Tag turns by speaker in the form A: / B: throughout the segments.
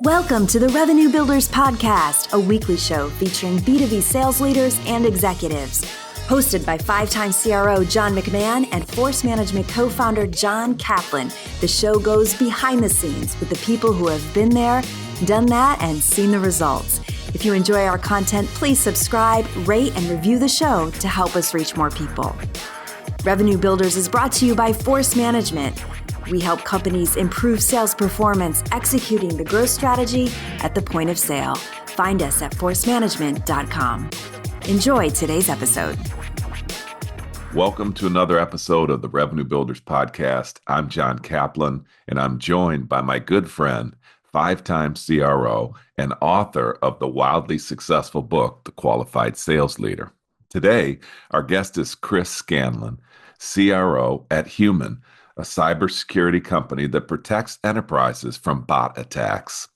A: Welcome to the Revenue Builders Podcast, a weekly show featuring B2B sales leaders and executives. Hosted by five-time CRO John McMahon and Force Management co-founder John Kaplan, the show goes behind the scenes with the people who have been there, done that, and seen the results. If you enjoy our content, please subscribe, rate, and review the show to help us reach more people. Revenue Builders is brought to you by Force Management. We help companies improve sales performance, executing the growth strategy at the point of sale. Find us at forcemanagement.com. Enjoy today's episode.
B: Welcome to another episode of the Revenue Builders Podcast. I'm John Kaplan, and I'm joined by my good friend, five-time CRO, and author of the wildly successful book, The Qualified Sales Leader. Today, our guest is Chris Scanlan, CRO at Human, a cybersecurity company that protects enterprises from bot attacks.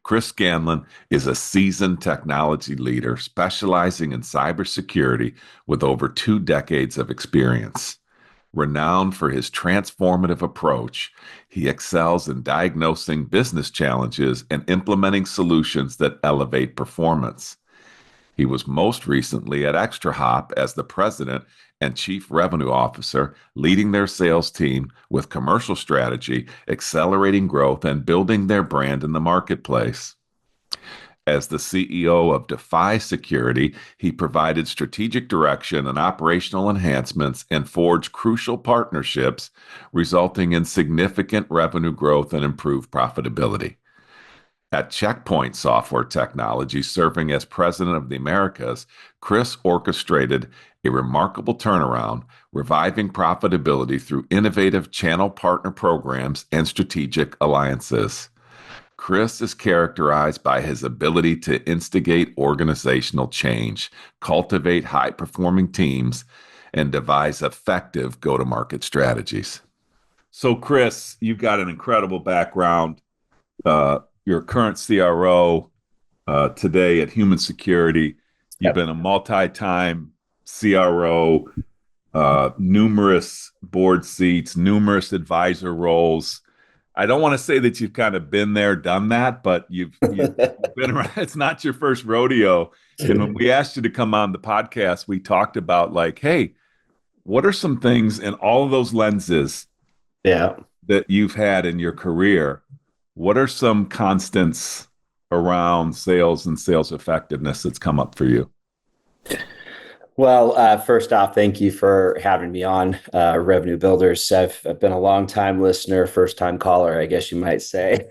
B: Chris Scanlan is a seasoned technology leader specializing in cybersecurity with over 2 decades of experience. Renowned for his transformative approach, he excels in diagnosing business challenges and implementing solutions that elevate performance. He was most recently at ExtraHop as the president and chief revenue officer, leading their sales team with commercial strategy, accelerating growth, and building their brand in the marketplace. As the CEO of Defy Security, he provided strategic direction and operational enhancements and forged crucial partnerships, resulting in significant revenue growth and improved profitability. At Checkpoint Software Technology, serving as president of the Americas, Chris orchestrated a remarkable turnaround, reviving profitability through innovative channel partner programs and strategic alliances. Chris is characterized by his ability to instigate organizational change, cultivate high-performing teams, and devise effective go-to-market strategies. So, Chris, you've got an incredible background. You're a current CRO today at Human Security. You've been a multi-time CRO, numerous board seats, numerous advisor roles. I don't want to say that you've kind of been there, done that, but you've been around. It's not your first rodeo. And when we asked you to come on the podcast, we talked about like, hey, what are some things in all of those lenses that you've had in your career? What are some constants around sales and sales effectiveness that's come up for you?
C: Well, first off, thank you for having me on Revenue Builders. I've been a long time listener, first time caller, I guess you might say.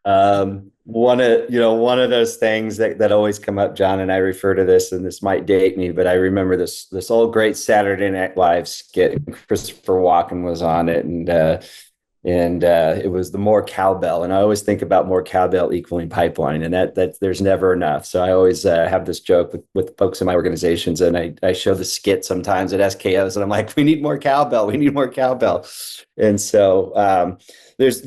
C: One of those things that always come up, John, and I refer to this, and this might date me, but I remember this old great Saturday Night Live skit. Christopher Walken was on it, and it was the more cowbell. And I always think about more cowbell equaling pipeline, and that there's never enough. So I always have this joke with folks in my organizations, and I show the skit sometimes at SKOs, and I'm like, we need more cowbell. We need more cowbell. And so there's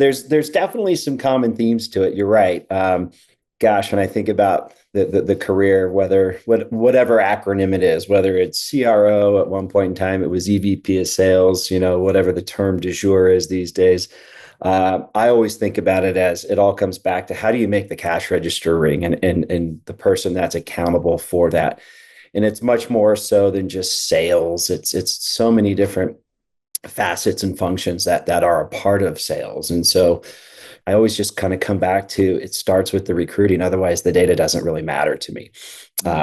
C: definitely some common themes to it. You're right. When I think about the career, whatever acronym it is, whether it's CRO at one point in time, it was EVP of sales, whatever the term du jour is these days. I always think about it as it all comes back to how do you make the cash register ring and the person that's accountable for that. And it's much more so than just sales. It's so many different facets and functions that are a part of sales. And so I always just kind of come back to it starts with the recruiting. Otherwise, the data doesn't really matter to me.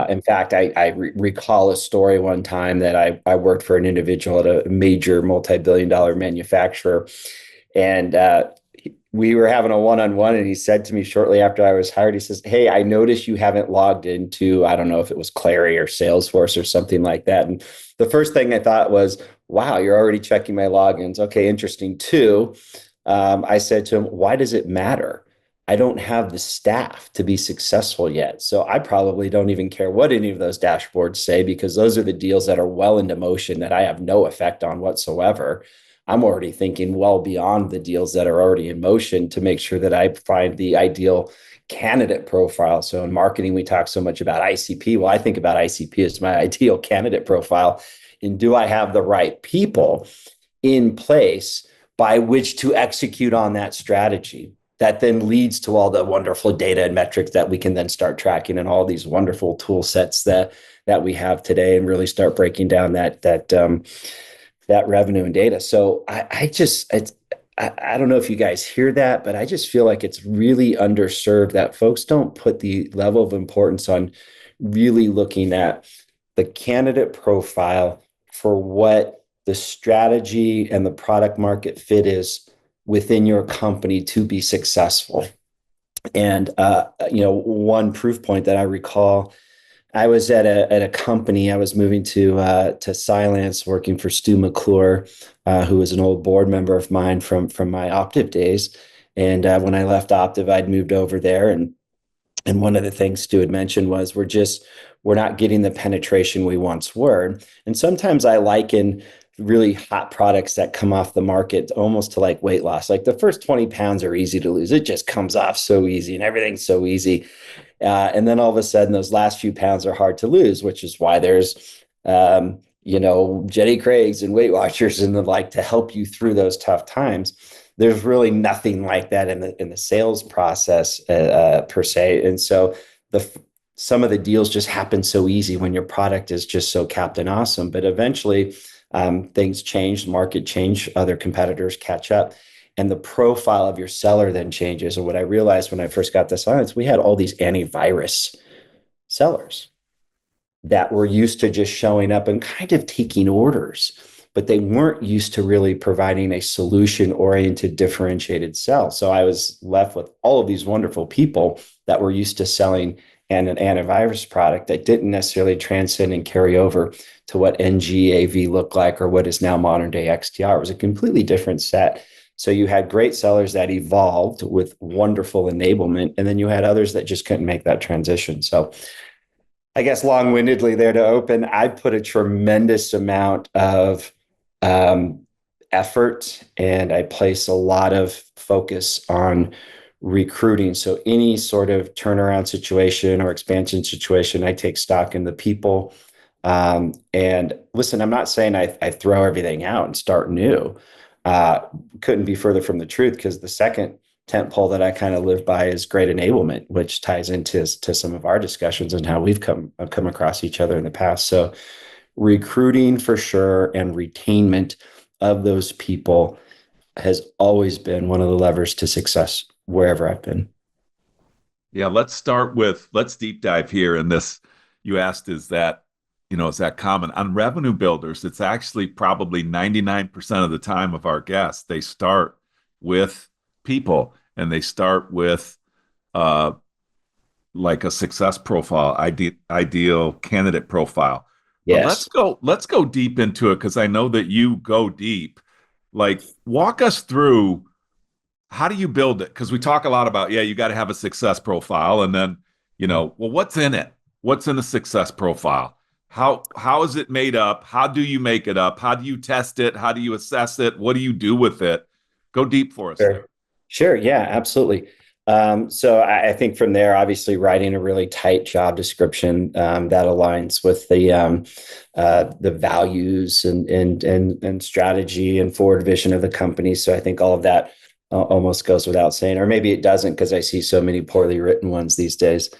C: In fact, I recall a story one time that I worked for an individual at a major multi-billion-dollar manufacturer. And we were having a one-on-one, and he said to me shortly after I was hired, he says, "Hey, I noticed you haven't logged into, I don't know if it was Clary or Salesforce or something like that." And the first thing I thought was, wow, you're already checking my logins. Okay, interesting too. I said to him, why does it matter? I don't have the staff to be successful yet. So I probably don't even care what any of those dashboards say, because those are the deals that are well into motion that I have no effect on whatsoever. I'm already thinking well beyond the deals that are already in motion to make sure that I find the ideal candidate profile. So in marketing, we talk so much about ICP. Well, I think about ICP as my ideal candidate profile. And do I have the right people in place by which to execute on that strategy? that then leads to all the wonderful data and metrics that we can then start tracking, and all these wonderful tool sets that we have today, and really start breaking down that revenue and data. So I don't know if you guys hear that, but I just feel like it's really underserved, that folks don't put the level of importance on really looking at the candidate profile for what the strategy and the product market fit is within your company to be successful. And one proof point that I recall, I was at a company. I was moving to Cylance, working for Stu McClure, who was an old board member of mine from my Optiv days. And when I left Optiv, I'd moved over there, and one of the things Stu had mentioned was we're not getting the penetration we once were. And sometimes I liken really hot products that come off the market almost to like weight loss. Like the first 20 pounds are easy to lose. It just comes off so easy and everything's so easy. And then all of a sudden, those last few pounds are hard to lose, which is why there's, Jenny Craig's and Weight Watchers and the like to help you through those tough times. There's really nothing like that in the sales process per se. And so some of the deals just happen so easy when your product is just so Captain Awesome. But eventually, things change, market change, other competitors catch up, and the profile of your seller then changes. And what I realized when I first got to Cylance, we had all these antivirus sellers that were used to just showing up and kind of taking orders, but they weren't used to really providing a solution-oriented, differentiated sell. So I was left with all of these wonderful people that were used to selling an antivirus product that didn't necessarily transcend and carry over to what NGAV looked like, or what is now modern day XDR. It was a completely different set. So you had great sellers that evolved with wonderful enablement, and then you had others that just couldn't make that transition. So I guess long-windedly there to open, I put a tremendous amount of effort, and I place a lot of focus on recruiting. So any sort of turnaround situation or expansion situation, I take stock in the people. And listen, I'm not saying I throw everything out and start new. Couldn't be further from the truth, because the second tent pole that I kind of live by is great enablement, which ties into some of our discussions and how we've come across each other in the past. So recruiting for sure, and retainment of those people has always been one of the levers to success wherever I've been.
B: Yeah, let's deep dive here in this. You asked, is that common? On revenue builders, it's actually probably 99% of the time of our guests, they start with people, and they start with like a success profile, ideal candidate profile.
C: Yes.
B: But let's go deep into it, because I know that you go deep. Like, walk us through, how do you build it? Because we talk a lot about, you got to have a success profile, and then, what's in it? What's in the success profile? How is it made up? How do you make it up? How do you test it? How do you assess it? What do you do with it? Go deep for us.
C: Sure. Yeah, absolutely. So I think from there, obviously writing a really tight job description that aligns with the values and strategy and forward vision of the company. So I think all of that almost goes without saying, or maybe it doesn't, because I see so many poorly written ones these days.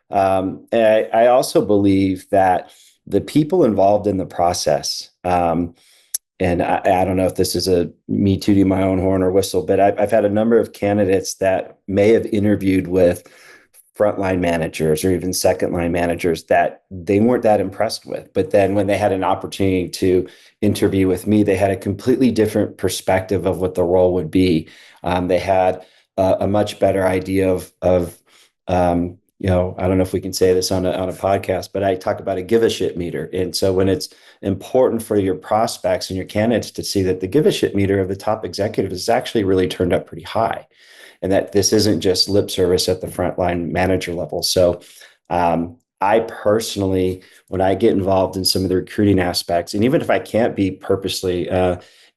C: And I also believe that the people involved in the process, and I don't know if this is a me tooting my own horn or whistle, but I've had a number of candidates that may have interviewed with frontline managers or even second line managers that they weren't that impressed with. But then when they had an opportunity to interview with me, they had a completely different perspective of what the role would be. They had a much better idea of I don't know if we can say this on a podcast, but I talk about a give a shit meter. And so when it's important for your prospects and your candidates to see that the give a shit meter of the top executive is actually really turned up pretty high, and that this isn't just lip service at the frontline manager level. So I personally, when I get involved in some of the recruiting aspects, and even if I can't be purposely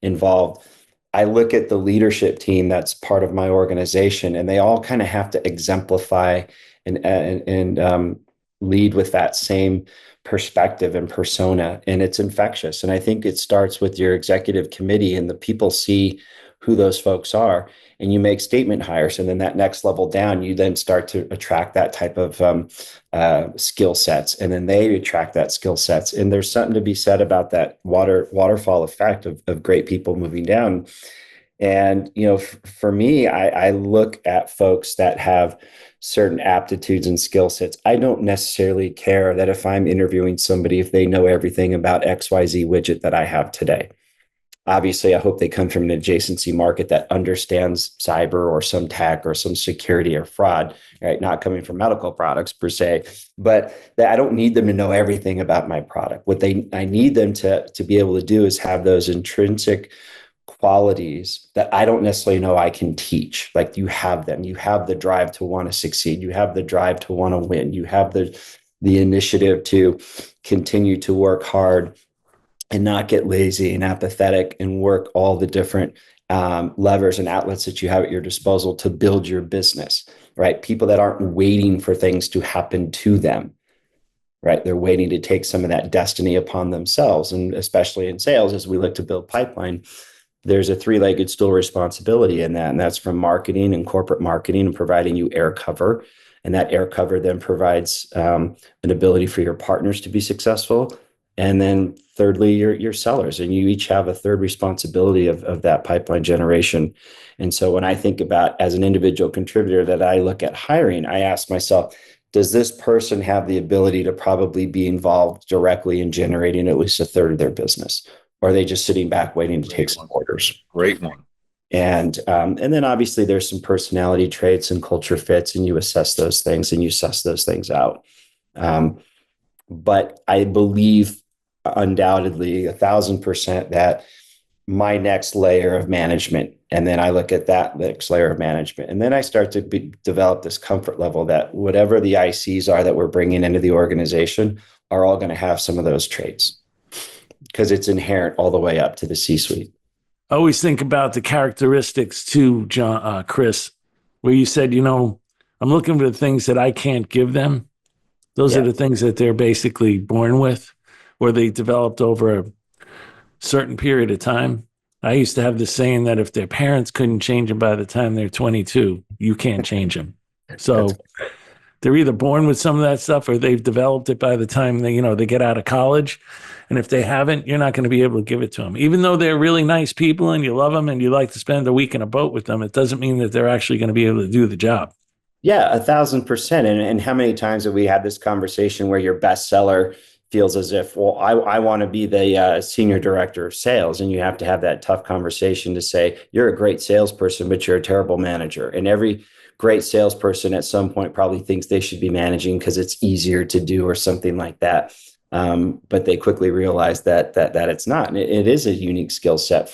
C: involved, I look at the leadership team that's part of my organization, and they all kind of have to exemplify and lead with that same perspective and persona, and it's infectious. And I think it starts with your executive committee, and the people see who those folks are, and you make statement hires. And then that next level down, you then start to attract that type of skill sets, and then they attract that skill sets. And there's something to be said about that waterfall effect of great people moving down. And, for me, I look at folks that have certain aptitudes and skill sets. I don't necessarily care that if I'm interviewing somebody, if they know everything about XYZ widget that I have today. Obviously, I hope they come from an adjacency market that understands cyber or some tech or some security or fraud, right? Not coming from medical products per se, but that I don't need them to know everything about my product. What I need them to be able to do is have those intrinsic qualities that I don't necessarily know I can teach. Like, you have them. You have the drive to want to succeed. You have the drive to want to win. You have the initiative to continue to work hard and not get lazy and apathetic, and work all the different levers and outlets that you have at your disposal to build your business, right? People that aren't waiting for things to happen to them, right? They're waiting to take some of that destiny upon themselves. And especially in sales, as we look to build pipeline, there's a three-legged stool responsibility in that. And that's from marketing and corporate marketing and providing you air cover. And that air cover then provides an ability for your partners to be successful. And then thirdly, your sellers, and you each have a third responsibility of that pipeline generation. And so when I think about, as an individual contributor, that I look at hiring, I ask myself, does this person have the ability to probably be involved directly in generating at least a third of their business? Or are they just sitting back waiting to take some orders?
B: Great one.
C: And then obviously there's some personality traits and culture fits, and you assess those things and you suss those things out. But I believe undoubtedly 1,000% that my next layer of management, and then I look at that next layer of management, and then I start to develop this comfort level that whatever the ICs are that we're bringing into the organization are all going to have some of those traits, because it's inherent all the way up to the C-suite.
D: I always think about the characteristics too, Chris, where you said, I'm looking for the things that I can't give them. Those are the things that they're basically born with, or they developed over a certain period of time. I used to have this saying that if their parents couldn't change them by the time they're 22, you can't change them. So they're either born with some of that stuff, or they've developed it by the time they get out of college. And if they haven't, you're not going to be able to give it to them. Even though they're really nice people and you love them and you like to spend a week in a boat with them, it doesn't mean that they're actually going to be able to do the job.
C: Yeah, 1,000%. And how many times have we had this conversation where your best seller feels as if, well, I want to be the senior director of sales. And you have to have that tough conversation to say, you're a great salesperson, but you're a terrible manager. And every great salesperson at some point probably thinks they should be managing because it's easier to do or something like that. But they quickly realize that it's not. And it is a unique skill set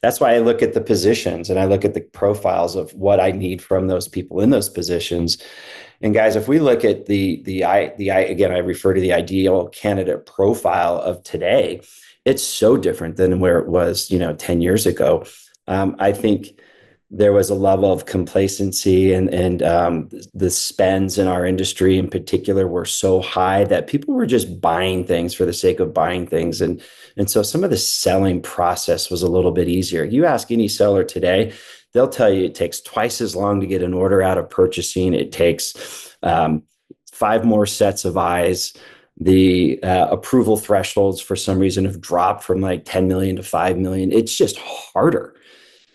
C: that's why I look at the positions and I look at the profiles of what I need from those people in those positions. And guys, if we look at again, I refer to the ideal candidate profile of today, it's so different than where it was, 10 years ago. I think there was a level of complacency and the spends in our industry in particular were so high that people were just buying things for the sake of buying things. And so some of the selling process was a little bit easier. You ask any seller today, they'll tell you it takes twice as long to get an order out of purchasing. It takes 5 more sets of eyes. The approval thresholds for some reason have dropped from like 10 million to 5 million. It's just harder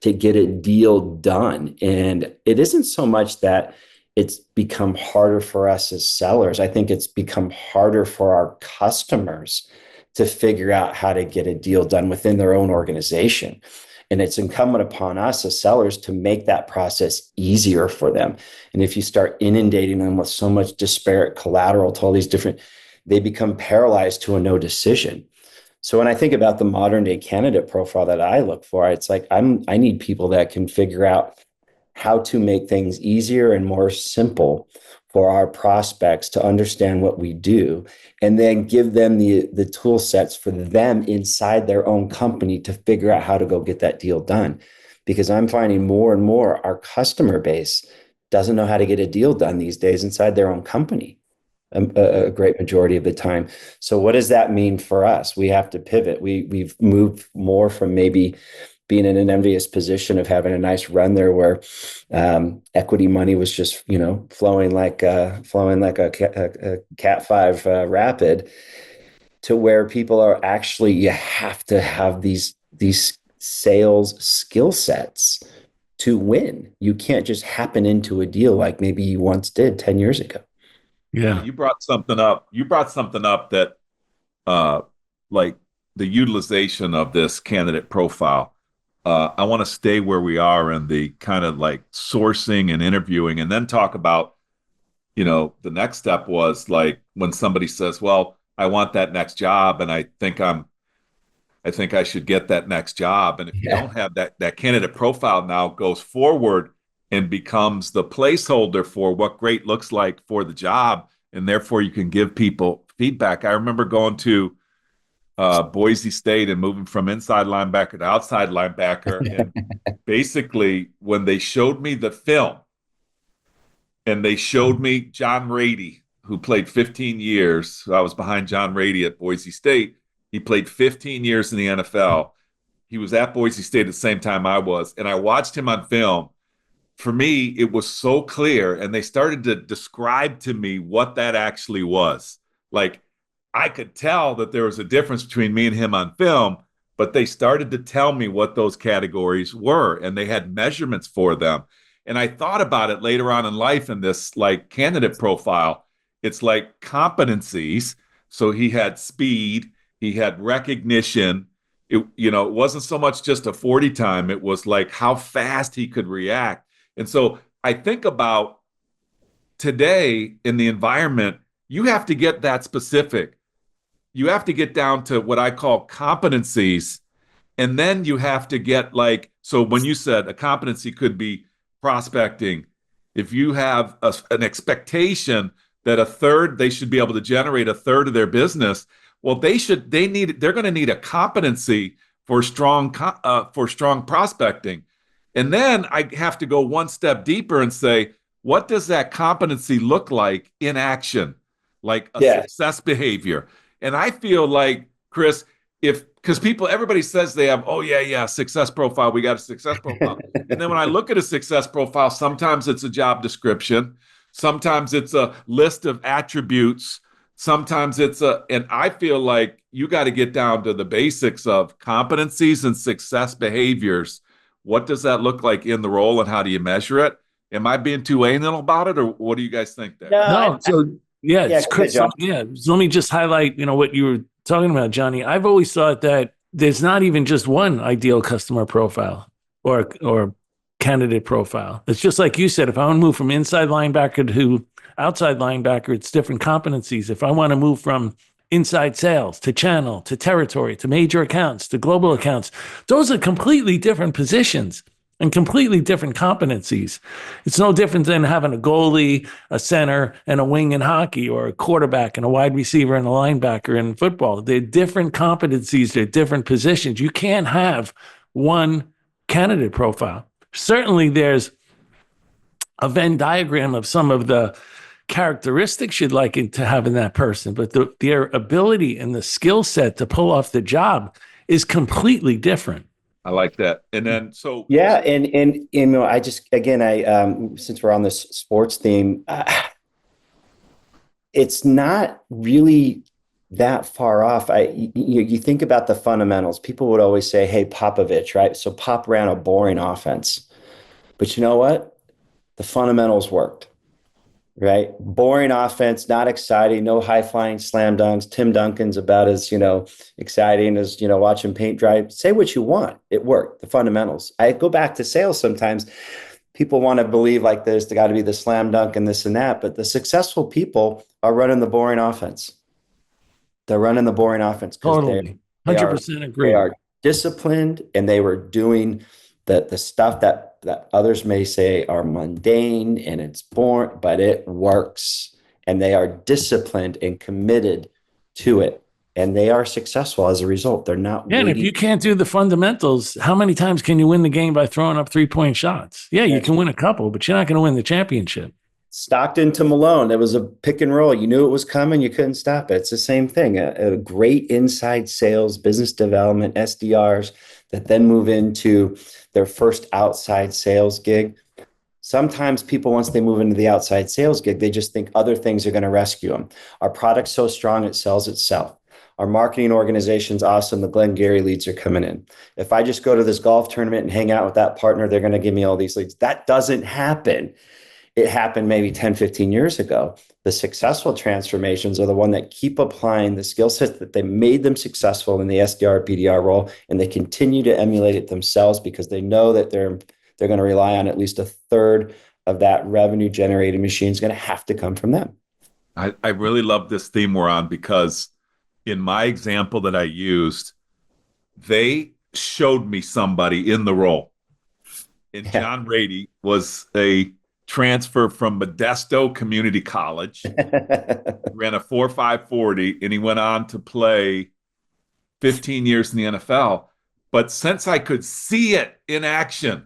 C: to get a deal done. And it isn't so much that it's become harder for us as sellers. I think it's become harder for our customers to figure out how to get a deal done within their own organization. And it's incumbent upon us as sellers to make that process easier for them. And if you start inundating them with so much disparate collateral to all these different, they become paralyzed to a no decision. So when I think about the modern day candidate profile that I look for, it's like I need people that can figure out how to make things easier and more simple for our prospects to understand what we do, and then give them the tool sets for them inside their own company to figure out how to go get that deal done. Because I'm finding more and more our customer base doesn't know how to get a deal done these days inside their own company. A great majority of the time. So what does that mean for us? We have to pivot. We've moved more from maybe being in an envious position of having a nice run there where equity money was just, flowing like a Cat 5 rapid, to where people are actually, you have to have these sales skill sets to win. You can't just happen into a deal like maybe you once did 10 years ago.
B: Yeah. You brought something up. That like the utilization of this candidate profile. I want to stay where we are in the kind of like sourcing and interviewing, and then talk about, the next step was like when somebody says, well, I want that next job, and I think I should get that next job. And if you don't have that candidate profile, now goes forward and becomes the placeholder for what great looks like for the job. And therefore you can give people feedback. I remember going to Boise State and moving from inside linebacker to outside linebacker. And basically when they showed me the film and they showed me John Rady, who played 15 years. I was behind John Rady at Boise State. He played 15 years in the NFL. He was at Boise State at the same time I was. And I watched him on film. For me, it was so clear. And they started to describe to me what that actually was. Like, I could tell that there was a difference between me and him on film, but they started to tell me what those categories were. And they had measurements for them. And I thought about it later on in life in this like candidate profile. It's like competencies. So he had speed. He had recognition. It wasn't so much just a 40 time. It was like how fast he could react. And so I think about today in the environment, you have to get that specific. You have to get down to what I call competencies. And then you have to get like, so when you said a competency could be prospecting, if you have an expectation that they should be able to generate a third of their business, well, they're going to need a competency for strong prospecting. And then I have to go one step deeper and say, what does that competency look like in action? Like a success behavior. And I feel like, Chris, because everybody says they have, success profile. We got a success profile. And then when I look at a success profile, sometimes it's a job description. Sometimes it's a list of attributes. Sometimes and I feel like you got to get down to the basics of competencies and success behaviors. What does that look like in the role and how do you measure it? Am I being too anal about it, or what do you guys think there?
D: No. It's Chris. So let me just highlight, what you were talking about, Johnny. I've always thought that there's not even just one ideal customer profile or candidate profile. It's just like you said, if I want to move from inside linebacker to outside linebacker, it's different competencies. If I want to move from inside sales to channel to territory to major accounts to global accounts, those are completely different positions and completely different competencies. It's no different than having a goalie, a center, and a wing in hockey, or a quarterback and a wide receiver and a linebacker in football. They're different competencies. They're different positions. You can't have one candidate profile. Certainly there's a Venn diagram of some of the characteristics you'd like to have in that person, but their ability and the skill set to pull off the job is completely different.
B: I like that. And then, so.
C: Yeah. And I just, again, since we're on this sports theme, it's not really that far off. You think about the fundamentals. People would always say, hey, Popovich, right? So Pop ran a boring offense, but you know what? The fundamentals worked. Right? Boring offense, not exciting, no high flying slam dunks. Tim Duncan's about as, exciting as, watching paint dry. Say what you want. It worked. The fundamentals. I go back to sales sometimes. People want to believe like there's got to be the slam dunk and this and that, but the successful people are running the boring offense. They're running the boring offense.
D: Totally. 100% agree.
C: They are disciplined and they were doing the stuff that others may say are mundane and it's boring, but it works. And they are disciplined and committed to it. And they are successful as a result. They're not.
D: Yeah, and if you can't do the fundamentals, how many times can you win the game by throwing up 3-point shots? Yeah, you can win a couple, but you're not going to win the championship.
C: Stockton to Malone, it was a pick and roll. You knew it was coming. You couldn't stop it. It's the same thing. A great inside sales, business development, SDRs that then move into their first outside sales gig. Sometimes people, once they move into the outside sales gig, they just think other things are going to rescue them. Our product's so strong, it sells itself. Our marketing organization's awesome. The Glengarry leads are coming in. If I just go to this golf tournament and hang out with that partner, they're going to give me all these leads. That doesn't happen. It happened maybe 10, 15 years ago. The successful transformations are the one that keep applying the skill sets that they made them successful in the SDR, BDR role, and they continue to emulate it themselves because they know that they're going to rely on at least a third of that revenue generating machine is going to have to come from them.
B: I really love this theme we're on because in my example that I used, they showed me somebody in the role. And John Rady was a transfer from Modesto Community College, ran a 4.5 40, and he went on to play 15 years in the NFL. But since I could see it in action,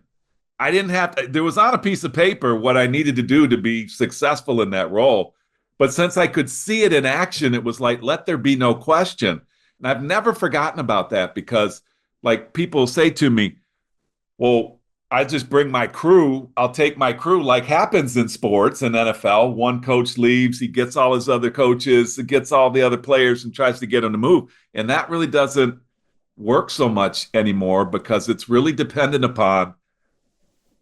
B: I didn't have to, there was on a piece of paper what I needed to do to be successful in that role. But since I could see it in action, it was like, let there be no question. And I've never forgotten about that because like people say to me, well, I just bring my crew. I'll take my crew like happens in sports and NFL. One coach leaves, he gets all his other coaches, gets all the other players and tries to get them to move. And that really doesn't work so much anymore because it's really dependent upon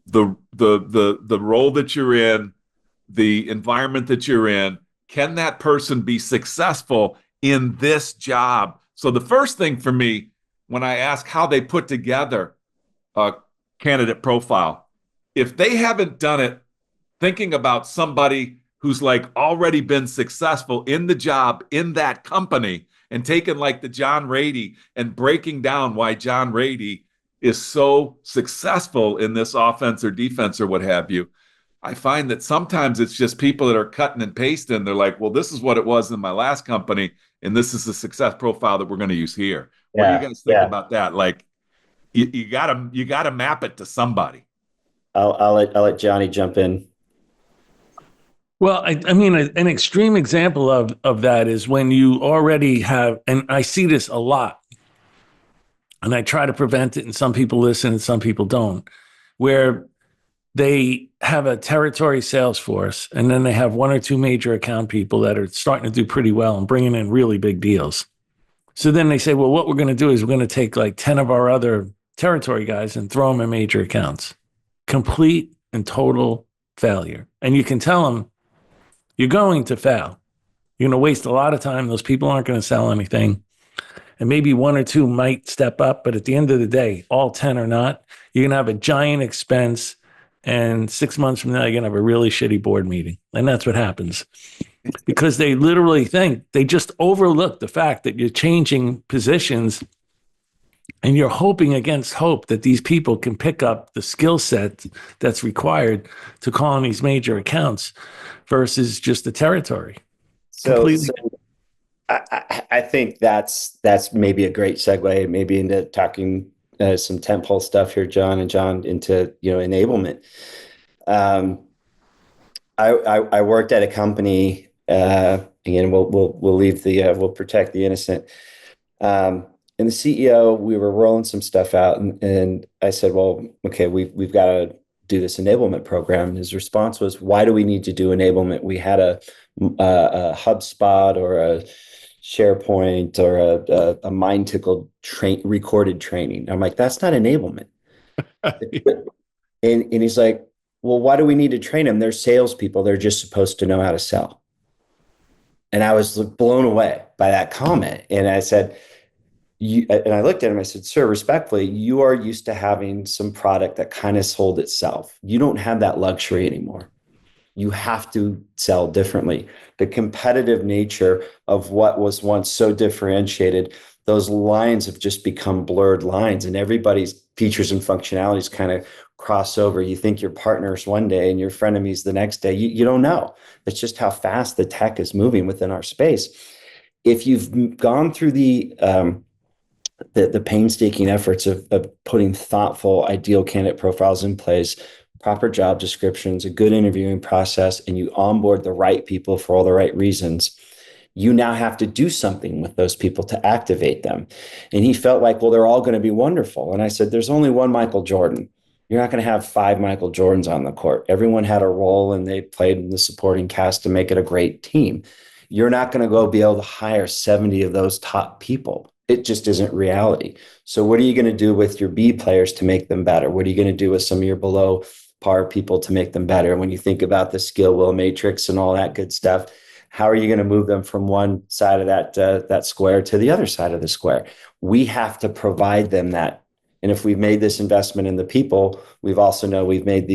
B: the role that you're in, the environment that you're in. Can that person be successful in this job? So the first thing for me, when I ask how they put together a candidate profile, if they haven't done it thinking about somebody who's like already been successful in the job in that company and taken like the John Rady and breaking down why John Rady is so successful in this offense or defense or what have you, I find that sometimes it's just people that are cutting and pasting. They're like, well, this is what it was in my last company, and this is the success profile that we're going to use here. What do you guys think about that? Like, you gotta map it to somebody.
C: I'll let Johnny jump in.
D: Well, I mean, an extreme example of that is when you already have, and I see this a lot, and I try to prevent it, and some people listen and some people don't, where they have a territory sales force, and then they have one or two major account people that are starting to do pretty well and bringing in really big deals. So then they say, well, what we're going to do is we're going to take like 10 of our other territory guys and throw them in major accounts. Complete and total failure. And you can tell them, you're going to fail. You're going to waste a lot of time. Those people aren't going to sell anything. And maybe one or two might step up. But at the end of the day, all 10 are not. You're going to have a giant expense. And 6 months from now, you're going to have a really shitty board meeting. And that's what happens. Because they literally think, they just overlook the fact that you're changing positions and you're hoping against hope that these people can pick up the skill set that's required to call on these major accounts versus just the territory.
C: So I think that's maybe a great segue, maybe into talking some tentpole stuff here, John, into enablement. I worked at a company. Again, we'll leave we'll protect the innocent. And the CEO, we were rolling some stuff out, and I said, "Well, okay, we've got to do this enablement program." And his response was, "Why do we need to do enablement? We had a HubSpot or a SharePoint or a MindTickle recorded training." I'm like, "That's not enablement." and he's like, "Well, why do we need to train them? They're salespeople. They're just supposed to know how to sell." And I was blown away by that comment. And I said, and I looked at him, I said, "Sir, respectfully, you are used to having some product that kind of sold itself. You don't have that luxury anymore. You have to sell differently." The competitive nature of what was once so differentiated, those lines have just become blurred lines, and everybody's features and functionalities kind of cross over. You think you're partners one day and your frenemies the next day. You don't know. That's just how fast the tech is moving within our space. If you've gone through the painstaking efforts of putting thoughtful, ideal candidate profiles in place, proper job descriptions, a good interviewing process, and you onboard the right people for all the right reasons, You now have to do something with those people to activate them. And he felt like, well, they're all going to be wonderful. And I said, there's only one Michael Jordan. You're not going to have 5 Michael Jordans on the court. Everyone had a role and they played in the supporting cast to make it a great team. You're not going to go be able to hire 70 of those top people. It just isn't reality. So what are you going to do with your B players to make them better? What are you going to do with some of your below par people to make them better? When you think about the skill will matrix and all that good stuff, how are you going to move them from one side of that square to the other side of the square? We have to provide them that. And if we've made this investment in the people, we've also know we've made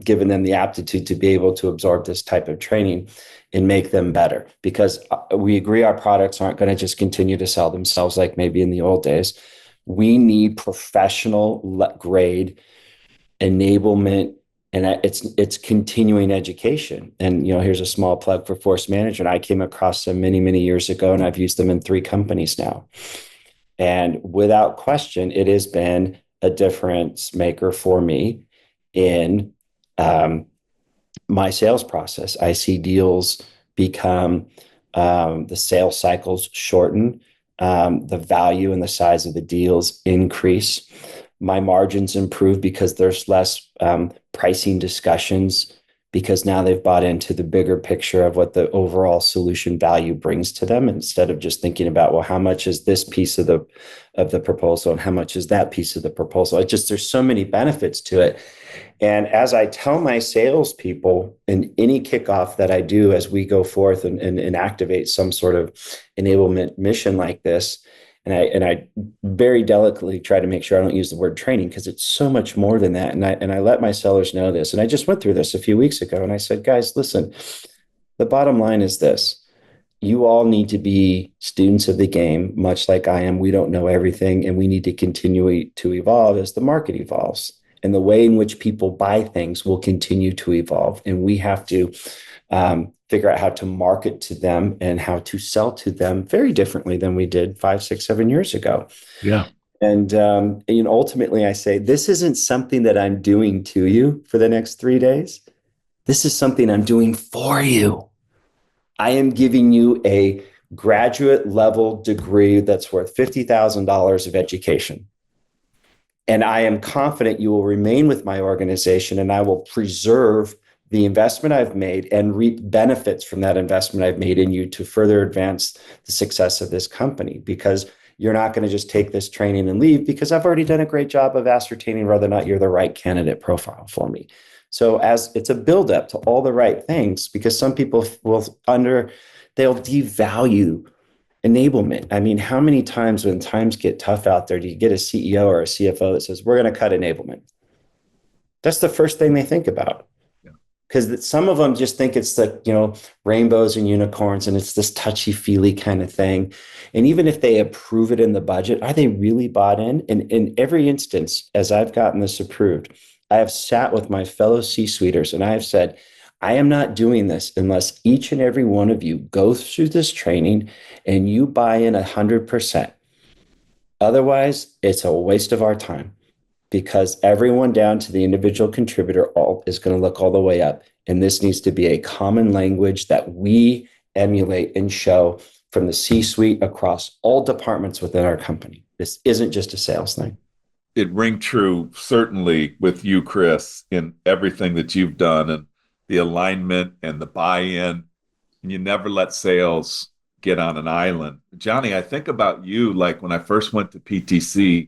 C: given them the aptitude to be able to absorb this type of training and make them better. Because we agree our products aren't going to just continue to sell themselves like maybe in the old days. We need professional grade enablement, and it's continuing education. And here's a small plug for Force Management. I came across them many, many years ago, and I've used them in 3 companies now. And without question, it has been a difference maker for me in my sales process. I see deals become, the sales cycles shorten, the value and the size of the deals increase. My margins improve because there's less pricing discussions, because now they've bought into the bigger picture of what the overall solution value brings to them, instead of just thinking about, well, how much is this piece of the proposal and how much is that piece of the proposal? There's so many benefits to it. And as I tell my salespeople in any kickoff that I do as we go forth and activate some sort of enablement mission like this, and I very delicately try to make sure I don't use the word training, because it's so much more than that. And I let my sellers know this. And I just went through this a few weeks ago, and I said, guys, listen, the bottom line is this. You all need to be students of the game, much like I am. We don't know everything, and we need to continue to evolve as the market evolves. And the way in which people buy things will continue to evolve. And we have to figure out how to market to them and how to sell to them very differently than we did 5, 6, 7 years ago.
D: Yeah.
C: And ultimately, I say, this isn't something that I'm doing to you for the next 3 days. This is something I'm doing for you. I am giving you a graduate level degree that's worth $50,000 of education. And I am confident you will remain with my organization, and I will preserve the investment I've made and reap benefits from that investment I've made in you to further advance the success of this company. Because you're not going to just take this training and leave, because I've already done a great job of ascertaining whether or not you're the right candidate profile for me. So as it's a buildup to all the right things, because some people they'll devalue enablement. I mean, how many times when times get tough out there, do you get a CEO or a CFO that says, we're going to cut enablement? That's the first thing they think about. Because some of them just think it's rainbows and unicorns, and it's this touchy-feely kind of thing. And even if they approve it in the budget, are they really bought in? And in every instance, as I've gotten this approved, I have sat with my fellow C-suiters and I have said, I am not doing this unless each and every one of you goes through this training and you buy in 100%. Otherwise, it's a waste of our time. Because everyone down to the individual contributor is going to look all the way up. And this needs to be a common language that we emulate and show from the C-suite across all departments within our company. This isn't just a sales thing.
B: It rang true, certainly, with you, Chris, in everything that you've done, and the alignment and the buy-in. And you never let sales get on an island. Johnny, I think about you, like when I first went to PTC,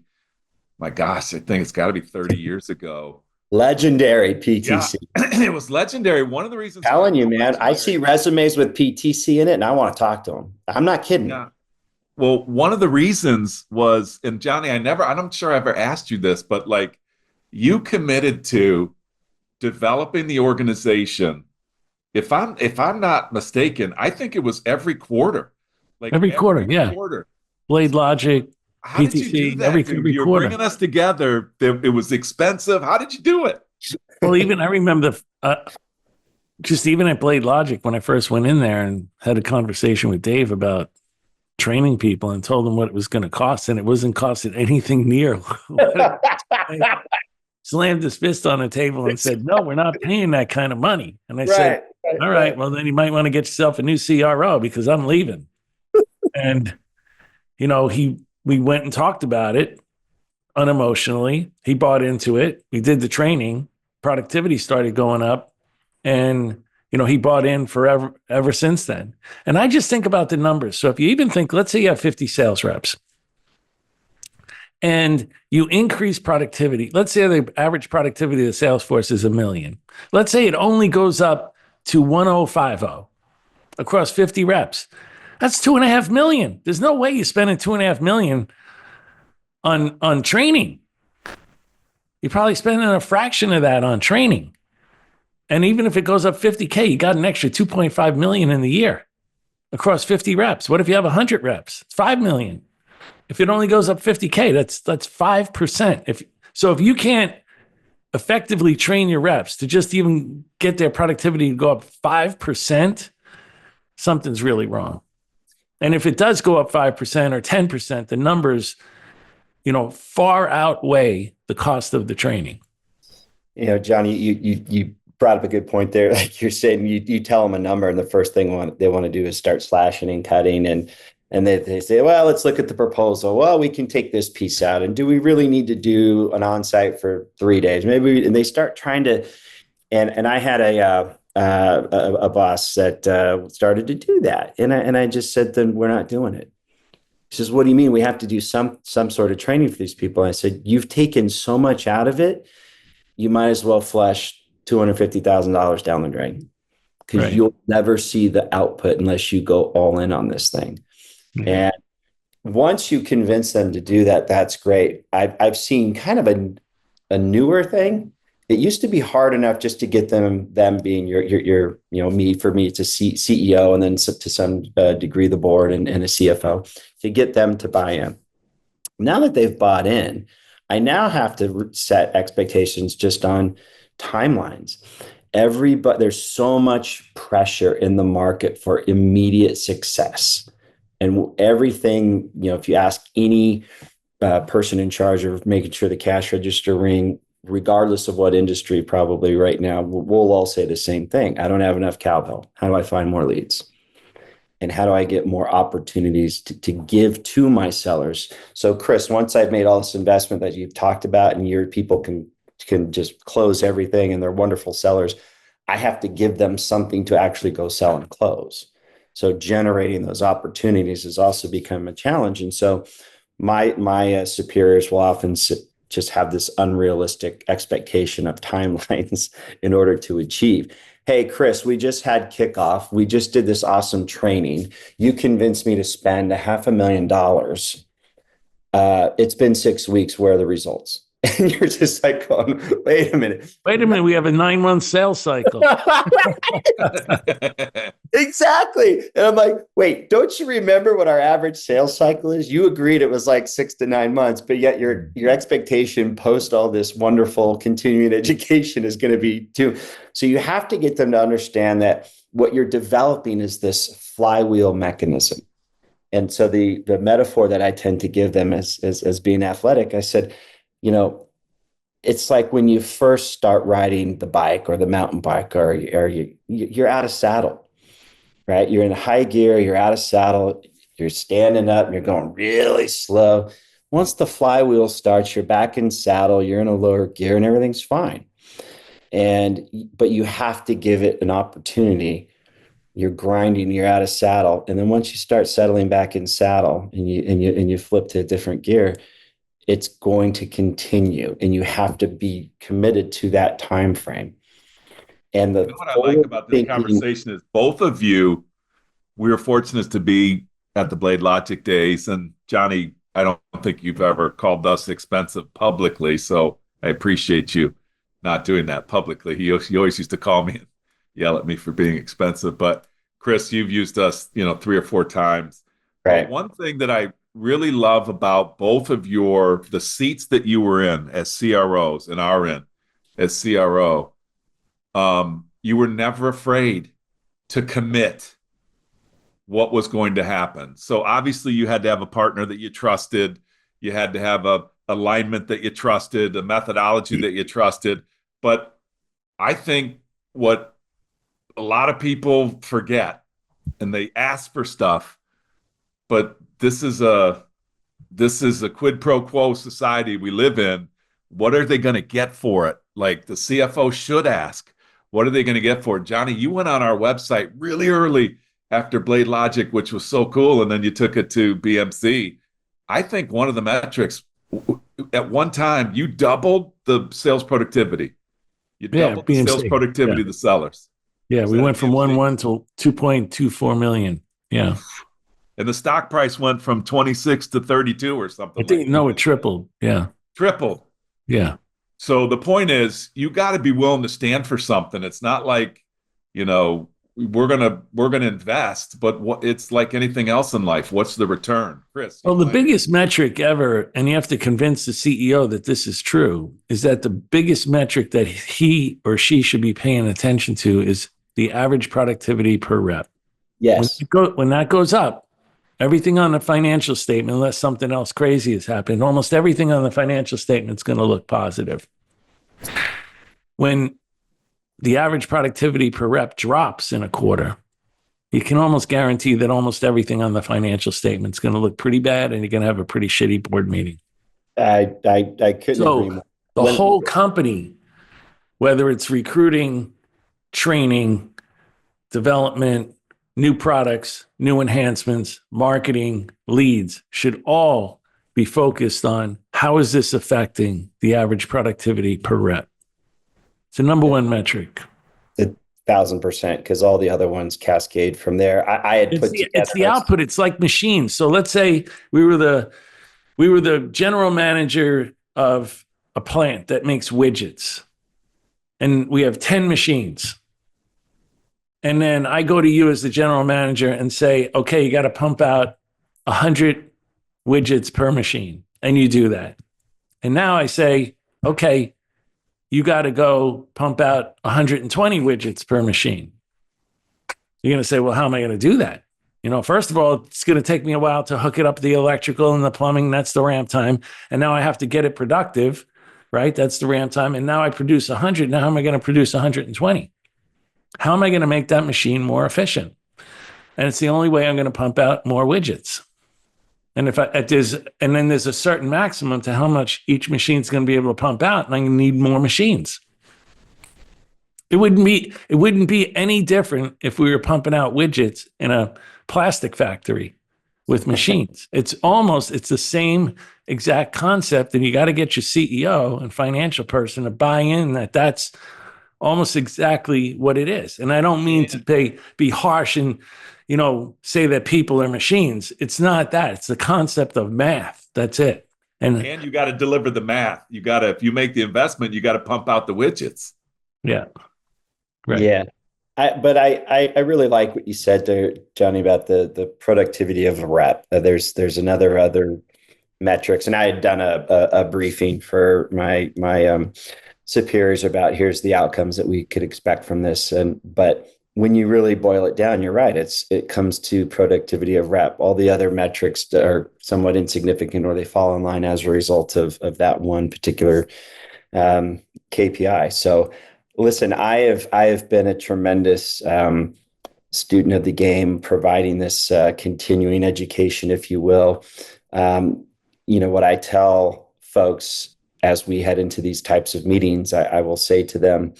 B: my gosh, I think it's got to be 30 years ago.
C: Legendary PTC.
B: Yeah, it was legendary. One of the reasons.
C: Telling you, man, I see resumes with PTC in it, and I want to talk to them. I'm not kidding.
B: Yeah. Well, one of the reasons was, and Johnny, I'm not sure I ever asked you this, but like you committed to developing the organization. If I'm not mistaken, I think it was every quarter. Like
D: every quarter, yeah. Blade Logic.
B: How did you do that? You were bringing us together. It was expensive. How did you do it?
D: Well, even I remember just even at Blade Logic when I first went in there and had a conversation with Dave about training people and told them what it was going to cost, and it wasn't costing anything near. Slammed his fist on the table and said, "No, we're not paying that kind of money." And I said, all right, well, then you might want to get yourself a new CRO because I'm leaving. And, we went and talked about it unemotionally. He bought into it. We did the training. Productivity started going up. And, he bought in forever, ever since then. And I just think about the numbers. So if you even think, let's say you have 50 sales reps and you increase productivity. Let's say the average productivity of the sales force is 1 million. Let's say it only goes up to 1050 across 50 reps. That's 2.5 million. There's no way you're spending 2.5 million on training. You're probably spending a fraction of that on training. And even if it goes up 50K, you got an extra 2.5 million in the year across 50 reps. What if you have 100 reps? It's 5 million. If it only goes up 50K, that's 5%. If you can't effectively train your reps to just even get their productivity to go up 5%, something's really wrong. And if it does go up 5% or 10%, the numbers, far outweigh the cost of the training.
C: Johnny, you brought up a good point there. Like you're saying, you tell them a number, and the first thing they want to do is start slashing and cutting, and they say, well, let's look at the proposal. Well, we can take this piece out, and do we really need to do an on-site for 3 days? Maybe, and they start trying to. And I had a boss that started to do that, and I just said, then we're not doing it. He says, what do you mean? We have to do some sort of training for these people. And I said, you've taken so much out of it, you might as well flush $250,000 down the drain, because you'll never see the output unless you go all in on this thing. Mm-hmm. And once you convince them to do that, that's great. I've seen kind of a newer thing. It used to be hard enough just to get them being your for me, it's a CEO, and then to some degree the board and a CFO, to get them to buy in. Now that they've bought in, I now have to set expectations just on timelines. There's so much pressure in the market for immediate success. And everything, if you ask any person in charge of making sure the cash register ring, regardless of what industry, probably right now, we'll all say the same thing. I don't have enough cowbell. How do I find more leads? And how do I get more opportunities to give to my sellers? So Chris, once I've made all this investment that you've talked about, and your people can just close everything and they're wonderful sellers, I have to give them something to actually go sell and close. So generating those opportunities has also become a challenge. And so my superiors will often just have this unrealistic expectation of timelines in order to achieve. Hey, Chris, we just had kickoff. We just did this awesome training. You convinced me to spend $500,000. It's been 6 weeks. Where are the results? And you're just like going, wait a minute.
D: We have a 9-month sales cycle.
C: Exactly. And I'm like, wait, don't you remember what our average sales cycle is? You agreed it was like 6 to 9 months, but yet your expectation post all this wonderful continuing education is going to be 2. So you have to get them to understand that what you're developing is this flywheel mechanism. And so the metaphor that I tend to give them as being athletic, I said, it's like when you first start riding the bike or the mountain bike, or you're out of saddle, right? You're in high gear, you're out of saddle, you're standing up, and you're going really slow. Once the flywheel starts, you're back in saddle, you're in a lower gear, and everything's fine. But you have to give it an opportunity. You're grinding, you're out of saddle, and then once you start settling back in saddle, and you flip to a different gear, it's going to continue, and you have to be committed to that time frame. And
B: what I like about this conversation is both of you, we were fortunate to be at the Blade Logic days, and Johnny, I don't think you've ever called us expensive publicly, so I appreciate you not doing that publicly. He always used to call me and yell at me for being expensive, but Chris, you've used us, 3 or 4 times.
C: Right.
B: One thing that I really love about both of the seats that you were in as CROs and are in as CRO, you were never afraid to commit what was going to happen. So obviously you had to have a partner that you trusted. You had to have a alignment that you trusted, a methodology that you trusted. But I think what a lot of people forget and they ask for stuff, but this is a quid pro quo society we live in. What are they going to get for it? Like the CFO should ask, what are they going to get for it? Johnny, you went on our website really early after Blade Logic, which was so cool, and then you took it to BMC. I think one of the metrics at one time, you doubled the sales productivity. You doubled the sales productivity of the sellers.
D: Yeah, we went from 1.1 to 2.24 million. Yeah.
B: And the stock price went from 26 to 32 or something.
D: I think, no, it tripled. Yeah.
B: Tripled.
D: Yeah.
B: So the point is, you got to be willing to stand for something. It's not like, we're gonna invest, but it's like anything else in life. What's the return, Chris?
D: Well, the biggest metric ever, and you have to convince the CEO that this is true, is that the biggest metric that he or she should be paying attention to is the average productivity per rep.
C: Yes.
D: When that goes up, everything on the financial statement, unless something else crazy has happened, almost everything on the financial statement is going to look positive. When the average productivity per rep drops in a quarter, you can almost guarantee that almost everything on the financial statement is going to look pretty bad, and you're going to have a pretty shitty board meeting.
C: I couldn't agree more.
D: The whole company, whether it's recruiting, training, development, new products, new enhancements, marketing, leads, should all be focused on how is this affecting the average productivity per rep. It's the number one metric.
C: 1,000%, because all the other ones cascade from there.
D: It's the output. It's like machines. So let's say we were the general manager of a plant that makes widgets, and we have 10 machines. And then I go to you as the general manager and say, okay, you got to pump out 100 widgets per machine. And you do that. And now I say, okay, you got to go pump out 120 widgets per machine. You're going to say, well, how am I going to do that? First of all, it's going to take me a while to hook it up, the electrical and the plumbing. That's the ramp time. And now I have to get it productive, right? That's the ramp time. And now I produce 100. Now how am I going to produce 120? How am I going to make that machine more efficient? And it's the only way I'm going to pump out more widgets. And then there's a certain maximum to how much each machine is going to be able to pump out, and I need more machines. It wouldn't be any different if we were pumping out widgets in a plastic factory with machines. It's the same exact concept, and you got to get your CEO and financial person to buy in that that's almost exactly what it is. And I don't mean to be harsh and say that people are machines. It's not that. It's the concept of math. That's it. And
B: you got to deliver the math. If you make the investment, you got to pump out the widgets.
D: Yeah. Right.
C: Yeah. I really like what you said there, Johnny, about the productivity of a rep. There's other metrics, and I had done a briefing for my superiors about here's the outcomes that we could expect from this. But when you really boil it down, you're right. It comes to productivity of rep. All the other metrics are somewhat insignificant, or they fall in line as a result of that one particular KPI. So listen, I have been a tremendous student of the game, providing this continuing education, if you will. What I tell folks as we head into these types of meetings, I will say to them,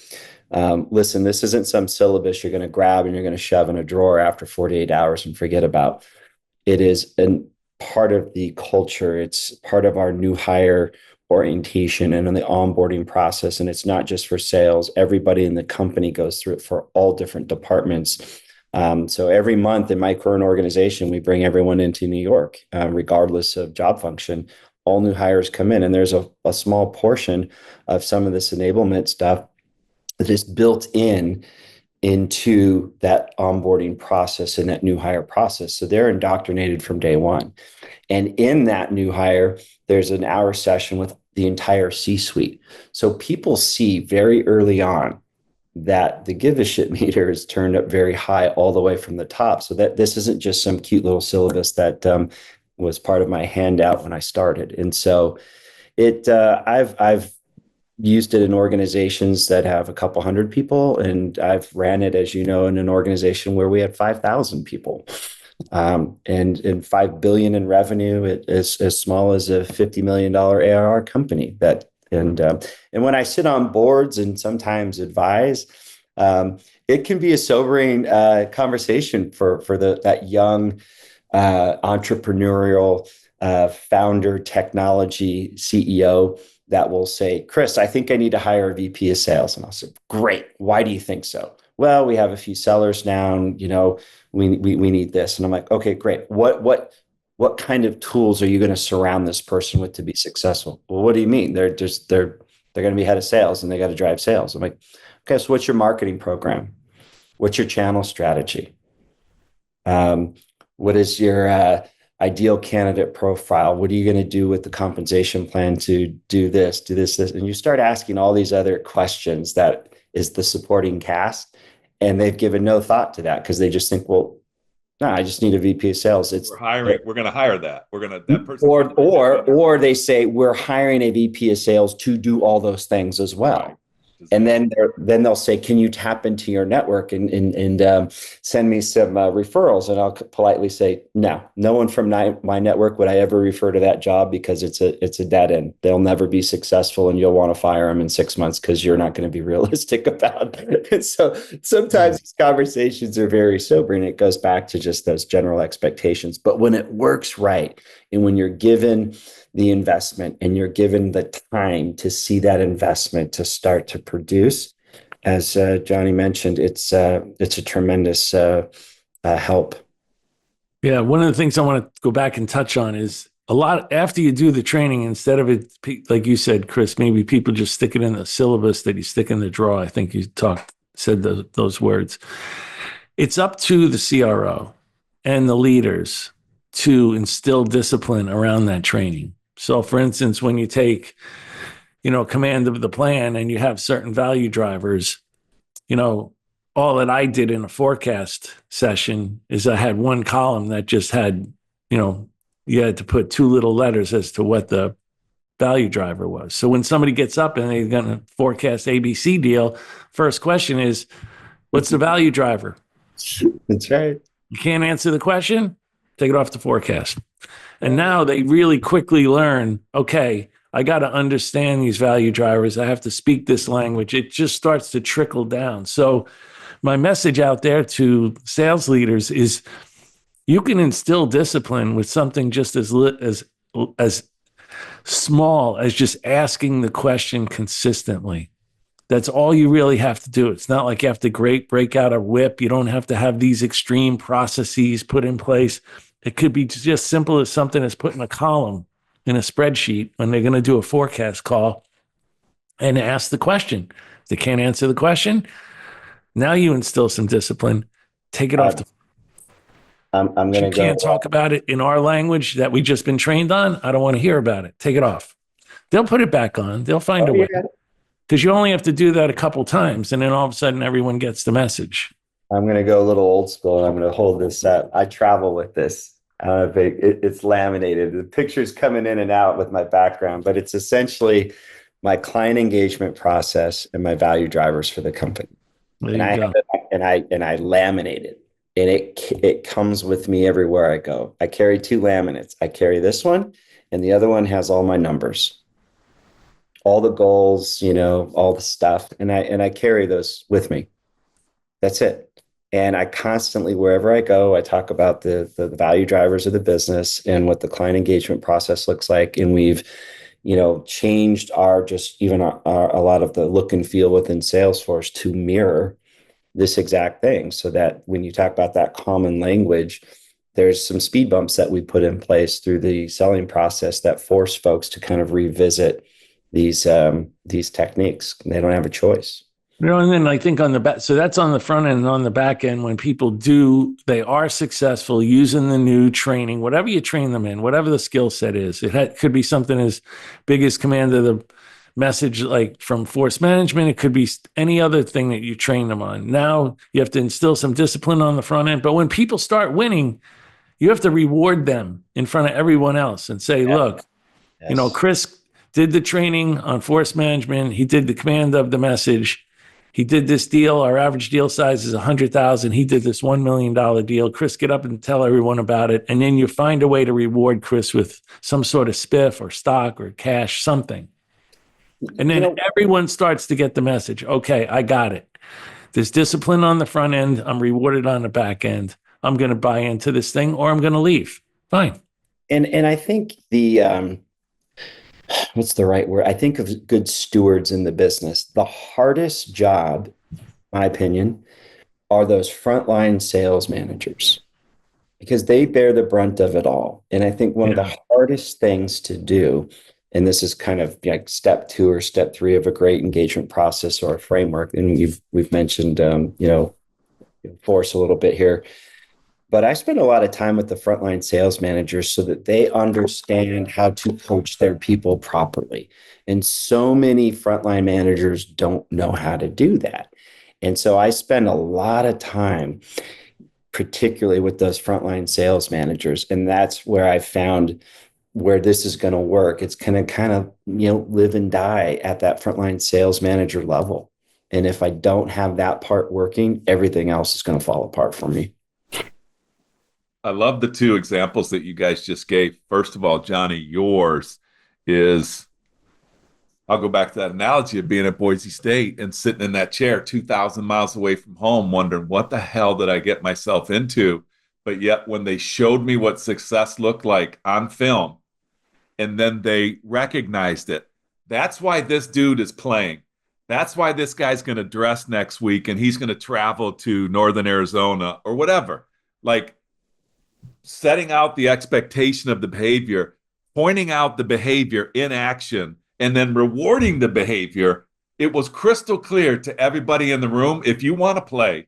C: listen, this isn't some syllabus you're going to grab and you're going to shove in a drawer after 48 hours and forget about. It is a part of the culture. It's part of our new hire orientation and in the onboarding process. And it's not just for sales. Everybody in the company goes through it for all different departments. So every month in my current organization, we bring everyone into New York, regardless of job function. All new hires come in, and there's a small portion of some of this enablement stuff that is built into that onboarding process and that new hire process. So they're indoctrinated from day one. And in that new hire, there's an hour session with the entire C-suite. So people see very early on that the give a shit meter is turned up very high all the way from the top. So that this isn't just some cute little syllabus that was part of my handout when I started. And so I've used it in organizations that have a couple hundred people, and I've ran it, as you know, in an organization where we had 5,000 people, and 5 billion in revenue. It is as small as a $50 million ARR company. And when I sit on boards and sometimes advise, it can be a sobering conversation for that young entrepreneurial founder, technology CEO that will say, Chris, I think I need to hire a VP of sales. And I'll say, great. Why do you think so? Well, we have a few sellers now, and, we need this. And I'm like, okay, great. What kind of tools are you going to surround this person with to be successful? Well, what do you mean? They're going to be head of sales and they got to drive sales. I'm like, okay, so what's your marketing program? What's your channel strategy? What is your ideal candidate profile? What are you going to do with the compensation plan to do this, this? And you start asking all these other questions that is the supporting cast. And they've given no thought to that because they just think, well, no, I just need a VP of sales.
B: We're going to hire that. That person.
C: Or they say we're hiring a VP of sales to do all those things as well. Right. And then they'll say, can you tap into your network and send me some referrals? And I'll politely say, no one from my network would I ever refer to that job, because it's a dead end. They'll never be successful, and you'll want to fire them in 6 months because you're not going to be realistic about it. And so sometimes these conversations are very sobering. It goes back to just those general expectations. But when it works right, and when you're given the investment and you're given the time to see that investment to start to produce, as Johnny mentioned, it's a tremendous help.
D: Yeah, one of the things I want to go back and touch on is a lot after you do the training, instead of it, like you said, Chris, maybe people just stick it in the syllabus that you stick in the drawer. I think you said those words. It's up to the CRO and the leaders to instill discipline around that training. So, for instance, when you take, command of the plan and you have certain value drivers, all that I did in a forecast session is I had one column that just had, you had to put 2 little letters as to what the value driver was. So when somebody gets up and they're going to forecast ABC deal, first question is, what's the value driver?
C: That's right.
D: You can't answer the question? Take it off the forecast. And now they really quickly learn, okay, I got to understand these value drivers. I have to speak this language. It just starts to trickle down. So my message out there to sales leaders is you can instill discipline with something just as small as just asking the question consistently. That's all you really have to do. It's not like you have to break out a whip. You don't have to have these extreme processes put in place. It could be just simple as something as putting a column in a spreadsheet when they're going to do a forecast call and ask the question. If they can't answer the question, now you instill some discipline. Take it off.
C: I'm going to go.
D: You can't talk about it in our language that we've just been trained on. I don't want to hear about it. Take it off. They'll put it back on. They'll find a way. Because you only have to do that a couple times, and then all of a sudden everyone gets the message.
C: I'm going to go a little old school, and I'm going to hold this up. I travel with this. I don't know if it's laminated. The picture's coming in and out with my background, but it's essentially my client engagement process and my value drivers for the company. And I laminate it, and it comes with me everywhere I go. I carry 2 laminates. I carry this one, and the other one has all my numbers, all the goals, all the stuff, and I carry those with me. That's it. And I constantly, wherever I go, I talk about the value drivers of the business and what the client engagement process looks like. And we've, changed a lot of the look and feel within Salesforce to mirror this exact thing, so that when you talk about that common language, there's some speed bumps that we put in place through the selling process that force folks to kind of revisit these techniques. They don't have a choice.
D: And then I think on the back, so that's on the front end, and on the back end, when people they are successful using the new training, whatever you train them in, whatever the skill set is. It could be something as big as command of the message, like from force management. It could be any other thing that you train them on. Now you have to instill some discipline on the front end. But when people start winning, you have to reward them in front of everyone else and say, look, Chris did the training on force management. He did the command of the message. He did this deal. Our average deal size is 100,000. He did this $1 million deal. Chris, get up and tell everyone about it. And then you find a way to reward Chris with some sort of spiff or stock or cash, something. And then everyone starts to get the message. Okay, I got it. There's discipline on the front end. I'm rewarded on the back end. I'm going to buy into this thing or I'm going to leave. Fine.
C: And I think what's the right word? I think of good stewards in the business. The hardest job, in my opinion, are those frontline sales managers because they bear the brunt of it all. And I think one of the hardest things to do, and this is kind of like step 2 or step 3 of a great engagement process or a framework. And we've mentioned, force a little bit here. But I spend a lot of time with the frontline sales managers so that they understand how to coach their people properly. And so many frontline managers don't know how to do that. And so I spend a lot of time, particularly with those frontline sales managers. And that's where I found where this is going to work. It's going to kind of, live and die at that frontline sales manager level. And if I don't have that part working, everything else is going to fall apart for me.
B: I love the 2 examples that you guys just gave. First of all, Johnny, yours is, I'll go back to that analogy of being at Boise State and sitting in that chair 2,000 miles away from home, wondering what the hell did I get myself into? But yet when they showed me what success looked like on film, and then they recognized it, that's why this dude is playing. That's why this guy's going to dress next week and he's going to travel to Northern Arizona or whatever. Like, setting out the expectation of the behavior, pointing out the behavior in action, and then rewarding the behavior. It was crystal clear to everybody in the room. If you want to play,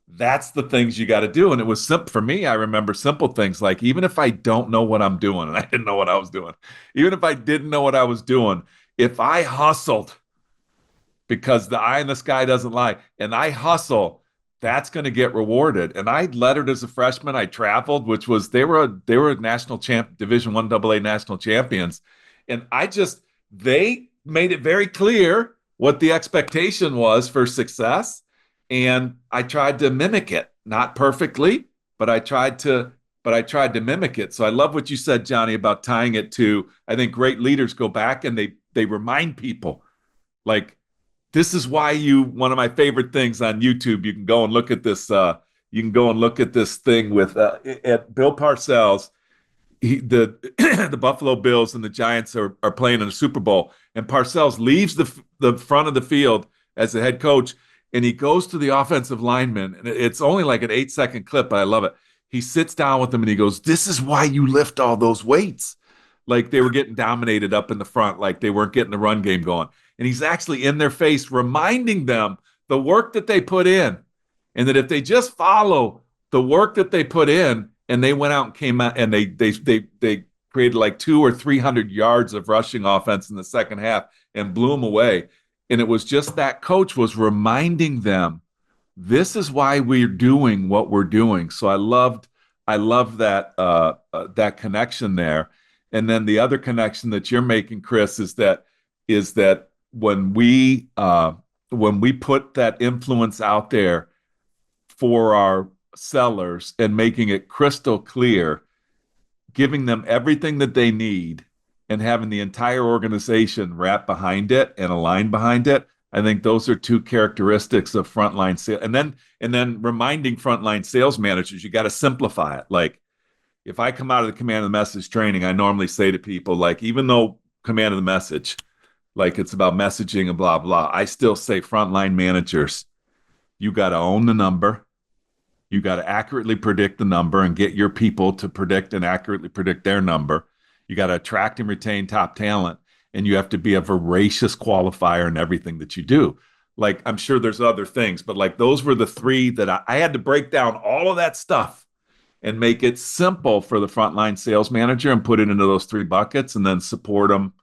B: that's the things you got to do. And it was simple for me. I remember simple things like, even if I don't know what I'm doing, and I didn't know what I was doing, even if I didn't know what I was doing, if I hustled, because the eye in the sky doesn't lie, and I hustle, that's going to get rewarded. And I lettered as a freshman. I traveled, which was, they were a national champ, Division I AA national champions. And they made it very clear what the expectation was for success. And I tried to mimic it, not perfectly, but I tried to mimic it. So I love what you said, Johnny, about tying it to, I think great leaders go back and they remind people, like, this is why one of my favorite things on YouTube, you can go and look at this. You can go and look at this thing with at Bill Parcells. The Buffalo Bills and the Giants are playing in a Super Bowl, and Parcells leaves the front of the field as the head coach, and he goes to the offensive lineman, and it's only like an 8-second clip, but I love it. He sits down with them and he goes, "This is why you lift all those weights." Like they were getting dominated up in the front, like they weren't getting the run game going. And he's actually in their face reminding them the work that they put in, and that if they just follow the work that they put in, and they went out and came out and they created like 200 or 300 yards of rushing offense in the second half and blew them away. And it was just that coach was reminding them, this is why we're doing what we're doing. So I loved that that connection there. And then the other connection that you're making, Chris, is that when we put that influence out there for our sellers and making it crystal clear, giving them everything that they need and having the entire organization wrap behind it and align behind it, I think those are 2 characteristics of frontline sales. And then reminding frontline sales managers, you got to simplify it. Like, if I come out of the command of the message training, I normally say to people, like, even though command of the message, like it's about messaging and blah, blah, I still say frontline managers, you got to own the number. You got to accurately predict the number and get your people to predict and accurately predict their number. You got to attract and retain top talent. And you have to be a voracious qualifier in everything that you do. Like, I'm sure there's other things, but like those were the 3 that I had to break down all of that stuff and make it simple for the frontline sales manager and put it into those 3 buckets and then support them,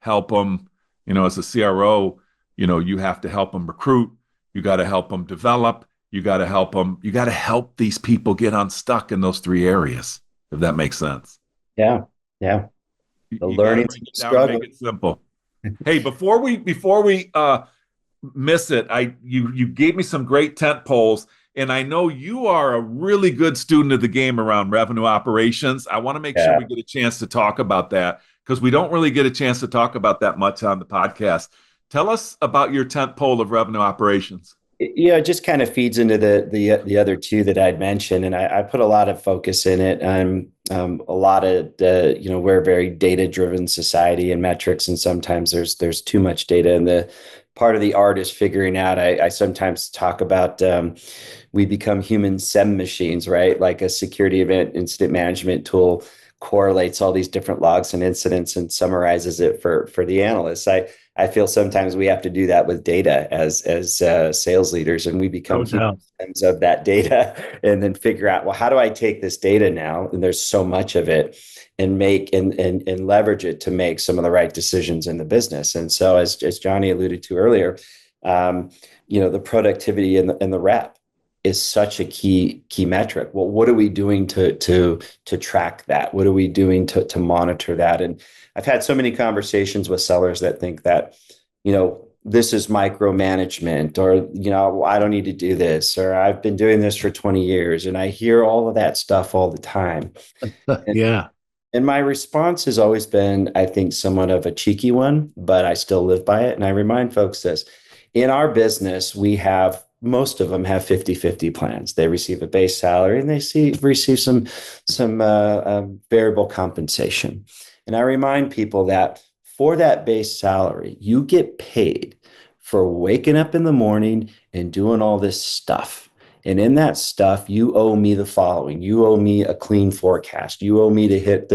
B: help them. As a CRO, you have to help them recruit. You got to help them develop. You got to help these people get unstuck in those 3 areas, if that makes sense.
C: Yeah. The
B: You got to
C: learning
B: break it down and
C: struggle.
B: make it simple. Hey, before we miss it, you gave me some great tent poles, and I know you are a really good student of the game around revenue operations. I want to make sure
C: Yeah.
B: we get a chance to talk about that because we don't really get a chance to talk about that much on the podcast. Tell us about your tent pole of revenue operations.
C: It just kind of feeds into the other two that I'd mentioned, and I put a lot of focus in it. A lot of we're a very data driven society and metrics, and sometimes there's too much data, and the part of the art is figuring out. I sometimes talk about we become human SEM machines, right? Like a security event incident management tool correlates all these different logs and incidents and summarizes it for the analysts. I feel sometimes we have to do that with data as sales leaders, and we become humans of that data, and then figure out, well, how do I take this data now? And there's so much of it, and make and leverage it to make some of the right decisions in the business. And so, as Johnny alluded to earlier, the productivity and the rep is such a key metric. Well, what are we doing to track that? What are we doing to monitor that? And I've had so many conversations with sellers that think that, this is micromanagement, or, I don't need to do this, or I've been doing this for 20 years. And I hear all of that stuff all the time.
D: Yeah.
C: And my response has always been, I think, somewhat of a cheeky one, but I still live by it. And I remind folks this: in our business, most of them have 50-50 plans. They receive a base salary and they receive some variable compensation. And I remind people that for that base salary, you get paid for waking up in the morning and doing all this stuff. And in that stuff, you owe me the following. You owe me a clean forecast. You owe me to hit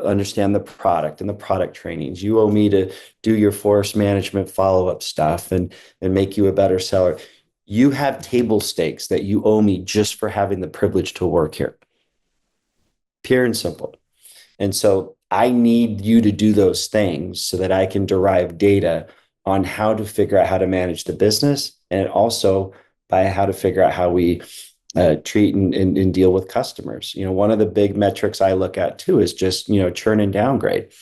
C: understand the product and the product trainings. You owe me to do your force management follow-up stuff and make you a better seller. You have table stakes that you owe me just for having the privilege to work here. Pure and simple. And so I need you to do those things so that I can derive data on how to figure out how to manage the business, and also by how to figure out how we treat and deal with customers. One of the big metrics I look at too is just, churn and downgrade.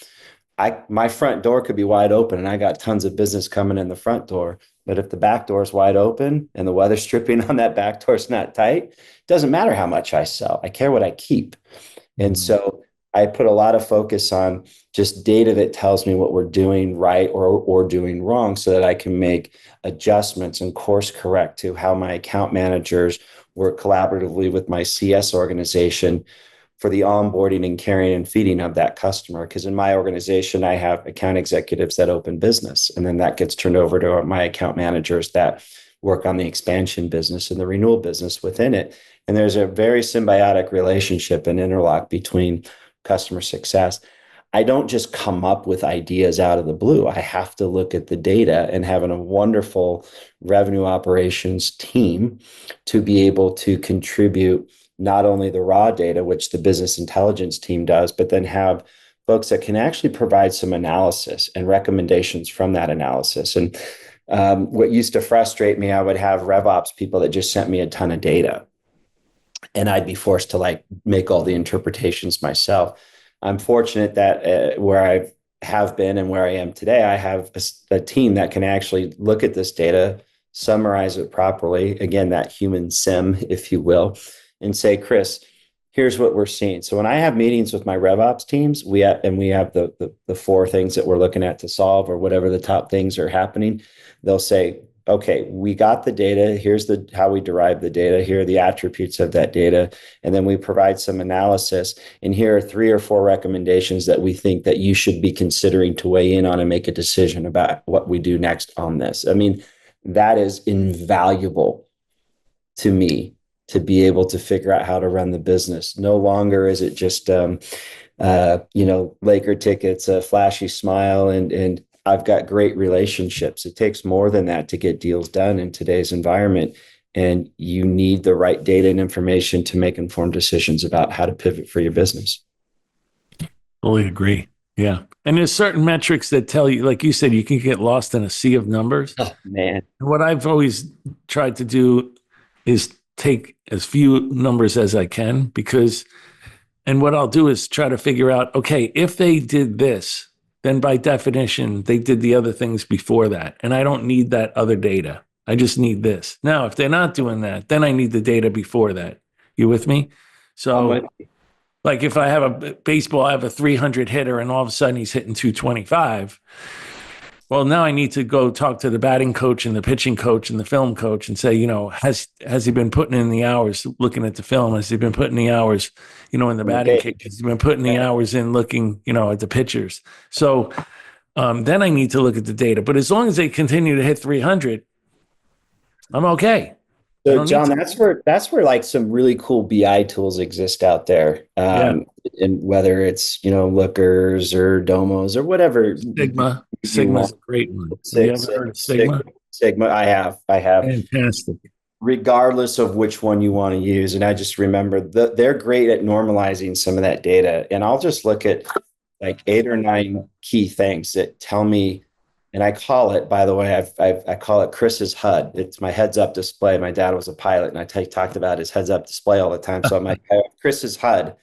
C: My front door could be wide open and I got tons of business coming in the front door. But if the back door is wide open and the weather stripping on that back door is not tight, it doesn't matter how much I sell. I care what I keep. And so I put a lot of focus on just data that tells me what we're doing right or doing wrong, so that I can make adjustments and course correct to how my account managers work collaboratively with my CS organization for the onboarding and carrying and feeding of that customer. Because in my organization, I have account executives that open business, and then that gets turned over to my account managers that work on the expansion business and the renewal business within it. And there's a very symbiotic relationship and interlock between customer success. I don't just come up with ideas out of the blue. I have to look at the data, and having a wonderful revenue operations team to be able to contribute not only the raw data, which the business intelligence team does, but then have folks that can actually provide some analysis and recommendations from that analysis. And what used to frustrate me, I would have Rev Ops people that just sent me a ton of data, and I'd be forced to make all the interpretations myself. I'm fortunate that where I have been and where I am today, I have a team that can actually look at this data, summarize it properly, again, that human SIM, if you will, and say, Chris, here's what we're seeing. So when I have meetings with my Rev Ops teams, we have the 4 things that we're looking at to solve, or whatever the top things are happening. They'll say, okay, we got the data. Here's how we derive the data. Here are the attributes of that data. And then we provide some analysis. And here are 3 or 4 recommendations that we think that you should be considering to weigh in on and make a decision about what we do next on this. I mean, that is invaluable to me, to be able to figure out how to run the business. No longer is it just, Laker tickets, a flashy smile, and I've got great relationships. It takes more than that to get deals done in today's environment. And you need the right data and information to make informed decisions about how to pivot for your business.
D: Fully agree. Yeah. And there's certain metrics that tell you, like you said, you can get lost in a sea of numbers.
C: Oh, man.
D: And what I've always tried to do is take as few numbers as I can, because And what I'll do is try to figure out, okay, if they did this, then by definition, they did the other things before that. And I don't need that other data. I just need this. Now, if they're not doing that, then I need the data before that. You with me? So, like if I have a baseball, I have a 300 hitter and all of a sudden he's hitting 225. Well, now I need to go talk to the batting coach and the pitching coach and the film coach and say, has he been putting in the hours looking at the film? Has he been putting the hours, in the batting cage? Has he been putting the hours in looking, at the pitchers? So then I need to look at the data. But as long as they continue to hit 300, I'm okay.
C: So John, that's where like some really cool BI tools exist out there. And whether it's, Lookers or Domos or whatever.
D: Sigma's a great one. Have you ever heard of Sigma?
C: Sigma, I have.
D: Fantastic.
C: Regardless of which one you want to use. And I just remember they're great at normalizing some of that data. And I'll just look at like 8 or 9 key things that tell me. And I call it, by the way, I call it Chris's HUD. It's my heads up display. My dad was a pilot, and I talked about his heads up display all the time. So I'm like, I have Chris's HUD.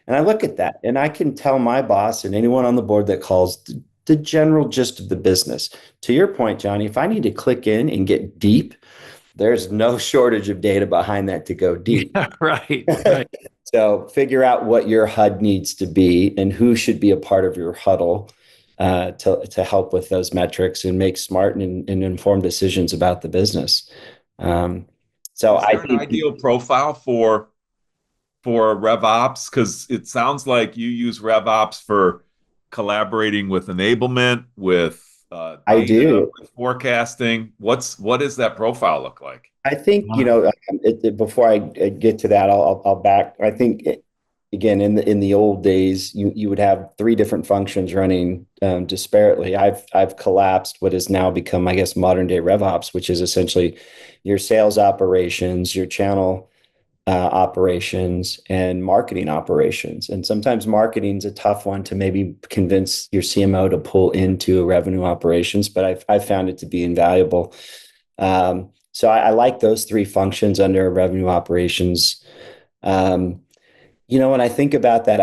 C: And I look at that, and I can tell my boss and anyone on the board that calls the general gist of the business. To your point, Johnny, if I need to click in and get deep, there's no shortage of data behind that to go deep.
D: Yeah, right.
C: So figure out what your HUD needs to be and who should be a part of your huddle. To help with those metrics and make smart and informed decisions about the business. So I think
B: an ideal profile for Rev Ops, because it sounds like you use Rev Ops for collaborating with enablement, with data,
C: I do
B: with forecasting. What does that profile look like?
C: I think before I get to that, I'll back. I think. Again, in the old days, you would have 3 different functions running disparately. I've collapsed what has now become, I guess, modern day Rev Ops, which is essentially your sales operations, your channel operations, and marketing operations. And sometimes marketing is a tough one to maybe convince your CMO to pull into revenue operations, but I've found it to be invaluable. So I like those 3 functions under revenue operations. When I think about that,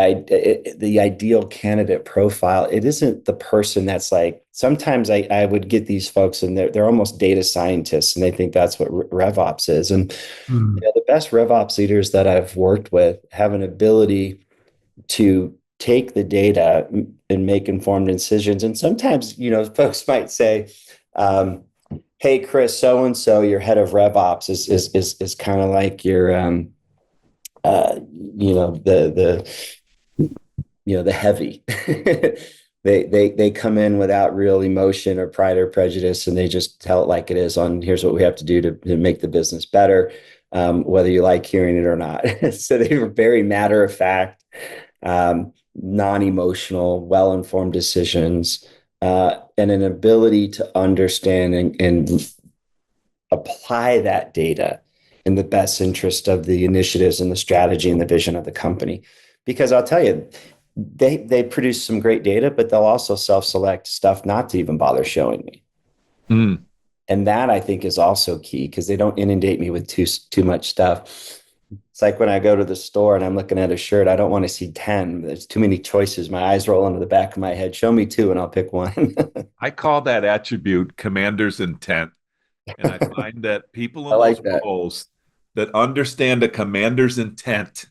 C: the ideal candidate profile, it isn't the person that's like, sometimes I would get these folks and they're almost data scientists and they think that's what Rev Ops is. And the best Rev Ops leaders that I've worked with have an ability to take the data and make informed decisions. And sometimes, folks might say, hey, Chris, so-and-so, your head of Rev Ops is kind of like your, the heavy. they come in without real emotion or pride or prejudice, and they just tell it like it is on here's what we have to do to make the business better, whether you like hearing it or not. So they were very matter of fact, non-emotional, well-informed decisions, and an ability to understand and apply that data in the best interest of the initiatives and the strategy and the vision of the company. Because I'll tell you, they produce some great data, but they'll also self-select stuff not to even bother showing me. And that I think is also key because they don't inundate me with too much stuff. It's like when I go to the store and I'm looking at a shirt, I don't want to see 10. There's too many choices. My eyes roll into the back of my head. Show me 2 and I'll pick one.
B: I call that attribute commander's intent. And I find that people in those roles that understand a commander's intent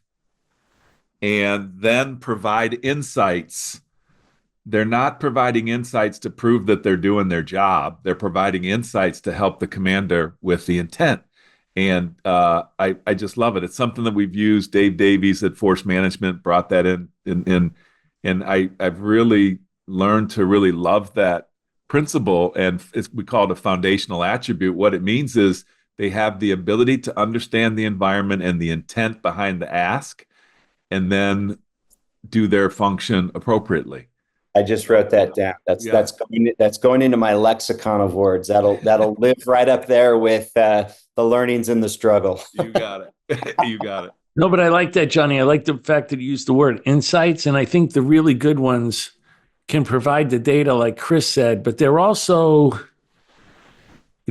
B: and then provide insights, they're not providing insights to prove that they're doing their job. They're providing insights to help the commander with the intent. And I just love it. It's something that we've used. Dave Davies at Force Management brought that in. And I've really learned to really love that principle, and we call it a foundational attribute. What it means is they have the ability to understand the environment and the intent behind the ask, and then do their function appropriately.
C: I just wrote that down. That's going into my lexicon of words. That'll live right up there with the learnings and the struggle.
B: You got it. You got it.
D: No, but I like that, Johnny. I like the fact that you used the word insights, and I think the really good ones can provide the data like Chris said, but they're also,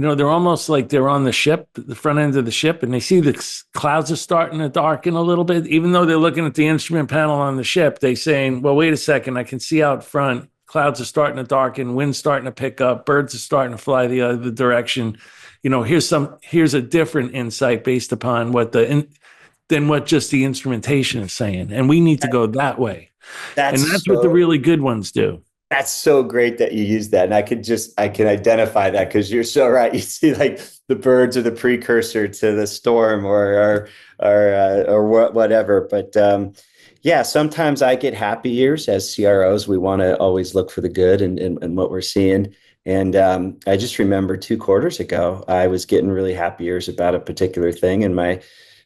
D: they're almost like they're on the ship, the front end of the ship, and they see the clouds are starting to darken a little bit. Even though they're looking at the instrument panel on the ship, they're saying, well, wait a second, I can see out front, clouds are starting to darken, wind's starting to pick up, birds are starting to fly the other direction. Here's a different insight based upon than what just the instrumentation is saying. And we need to go that way. And that's what the really good ones do.
C: That's so great that you use that. And I can identify that, because you're so right. You see, like, the birds are the precursor to the storm or whatever. But yeah, sometimes I get happy ears. As CROs, we want to always look for the good and what we're seeing. And I just remember 2 quarters ago, I was getting really happy ears about a particular thing. And my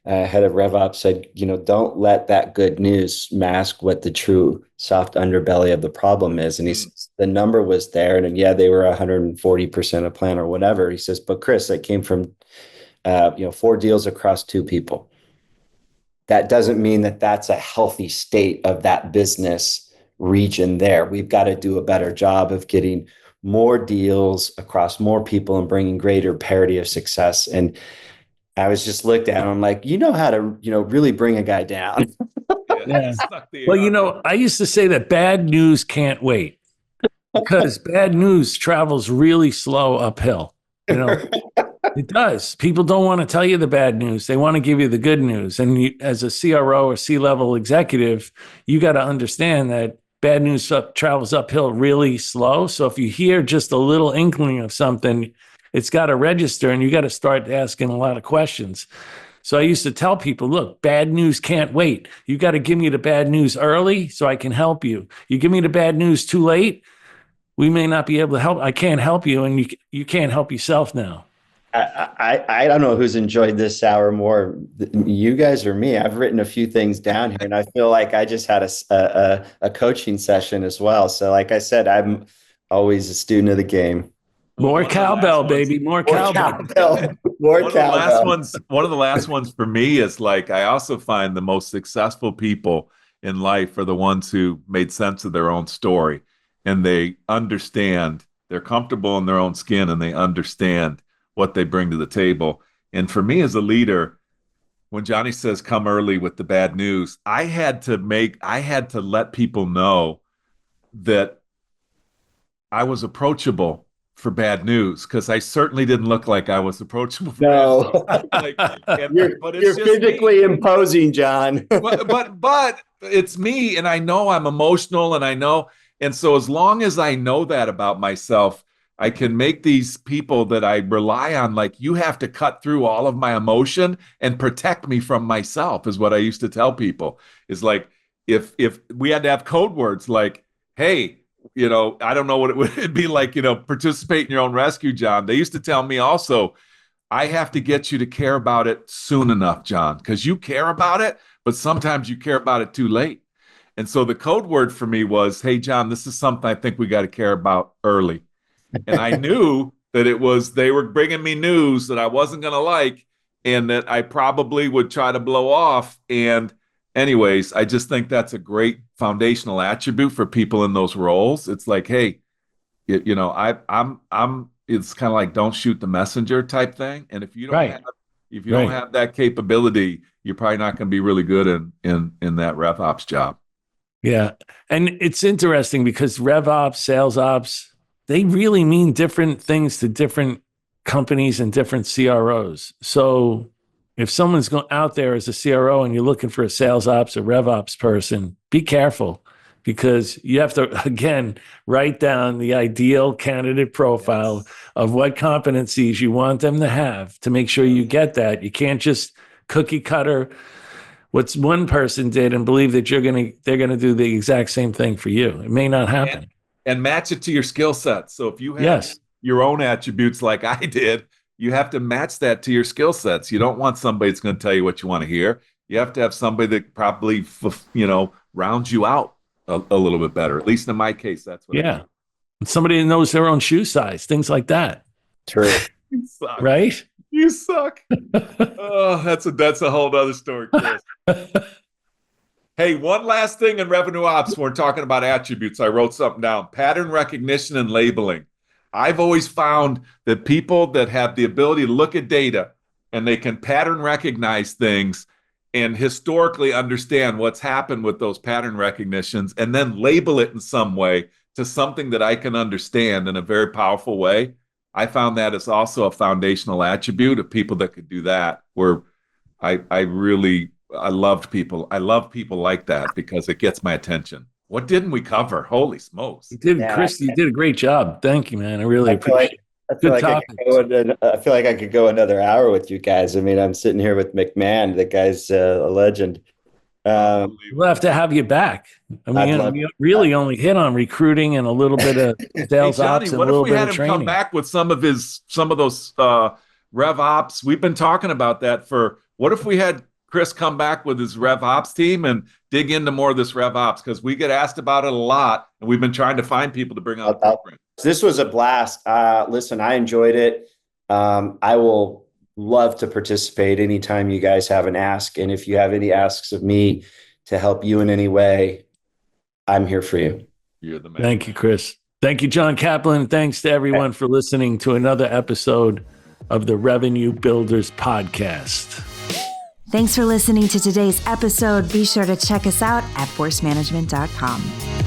C: head of Rev Ops said, don't let that good news mask what the true soft underbelly of the problem is. And he says, the number was there. And yeah, they were 140% of plan or whatever. He says, but Chris, that came from, 4 deals across 2 people. That doesn't mean that that's a healthy state of that business region there. We've got to do a better job of getting more deals across more people and bringing greater parity of success. And I was just looked at, I'm like, how to, really bring a guy down.
D: Yeah. Well, I used to say that bad news can't wait, because bad news travels really slow uphill. It does. People don't want to tell you the bad news. They want to give you the good news. And as a CRO or C-level executive, you got to understand that bad news travels uphill really slow. So if you hear just a little inkling of something, it's got to register, and you got to start asking a lot of questions. So I used to tell people, look, bad news can't wait. You got to give me the bad news early so I can help you. You give me the bad news too late, we may not be able to help. I can't help you, and you can't help yourself now.
C: I don't know who's enjoyed this hour more, you guys or me. I've written a few things down here, and I feel like I just had a coaching session as well. So like I said, I'm always a student of the game.
D: More cowbell, baby. More cowbell.
C: More cowbell.
B: One of the last ones for me is, like, I also find the most successful people in life are the ones who made sense of their own story, and they understand, they're comfortable in their own skin, and they understand what they bring to the table. And for me as a leader, when Johnny says come early with the bad news, I had to let people know that I was approachable for bad news, because I certainly didn't look like I was approachable for bad news.
C: You're physically imposing, John.
B: but it's me, and I know I'm emotional, and so as long as I know that about myself, I can make these people that I rely on, like, you have to cut through all of my emotion and protect me from myself, is what I used to tell people. Is like, if we had to have code words like, hey, I don't know what it would be like, participate in your own rescue, John. They used to tell me also, I have to get you to care about it soon enough, John, because you care about it, but sometimes you care about it too late. And so the code word for me was, hey, John, this is something I think we got to care about early. And I knew that they were bringing me news that I wasn't going to like, and that I probably would try to blow off. And anyways, I just think that's a great foundational attribute for people in those roles. It's like, hey, I'm it's kind of like, don't shoot the messenger type thing. And if you don't have that capability, you're probably not going to be really good in that Rev Ops job.
D: Yeah. And it's interesting because Rev Ops, Sales Ops, they really mean different things to different companies and different CROs. So if someone's going out there as a CRO and you're looking for a Sales Ops or Rev Ops person, be careful, because you have to, again, write down the ideal candidate profile of what competencies you want them to have to make sure you get that. You can't just cookie cutter what one person did and believe that they're going to do the exact same thing for you. It may not happen.
B: And match it to your skill set. So if you have your own attributes like I did, you have to match that to your skill sets. You don't want somebody that's going to tell you what you want to hear. You have to have somebody that probably, rounds you out a little bit better. At least in my case, that's what I do.
D: Somebody that knows their own shoe size, things like that.
C: True.
B: You suck.
D: Right?
B: You suck. Oh, that's a whole other story, Chris. Hey, one last thing in revenue ops. We're talking about attributes. I wrote something down. Pattern recognition and labeling. I've always found that people that have the ability to look at data and they can pattern recognize things and historically understand what's happened with those pattern recognitions and then label it in some way to something that I can understand in a very powerful way. I found that is also a foundational attribute of people that could do that, where I loved people. I love people like that because it gets my attention. What didn't we cover? Holy smokes.
D: You did, Chris, you did a great job. Thank you, man. I really appreciate it.
C: I feel like I could go another hour with you guys. I mean, I'm sitting here with McMahon. The guy's a legend.
D: We'll have to have you back. I mean, you really only hit on recruiting and a little bit of sales ops and a little bit of training. What if we had him come back with some of those Rev Ops? We've been talking about that what if we had Chris come back with his Rev Ops team and dig into more of this Rev Ops? Because we get asked about it a lot, and we've been trying to find people to bring on the program.
C: This was a blast. Listen, I enjoyed it. I will love to participate anytime you guys have an ask. And if you have any asks of me to help you in any way, I'm here for you.
B: You're the man.
D: Thank you, Chris. Thank you, John Kaplan. Thanks to everyone for listening to another episode of the Revenue Builders Podcast.
A: Thanks for listening to today's episode. Be sure to check us out at forcemanagement.com.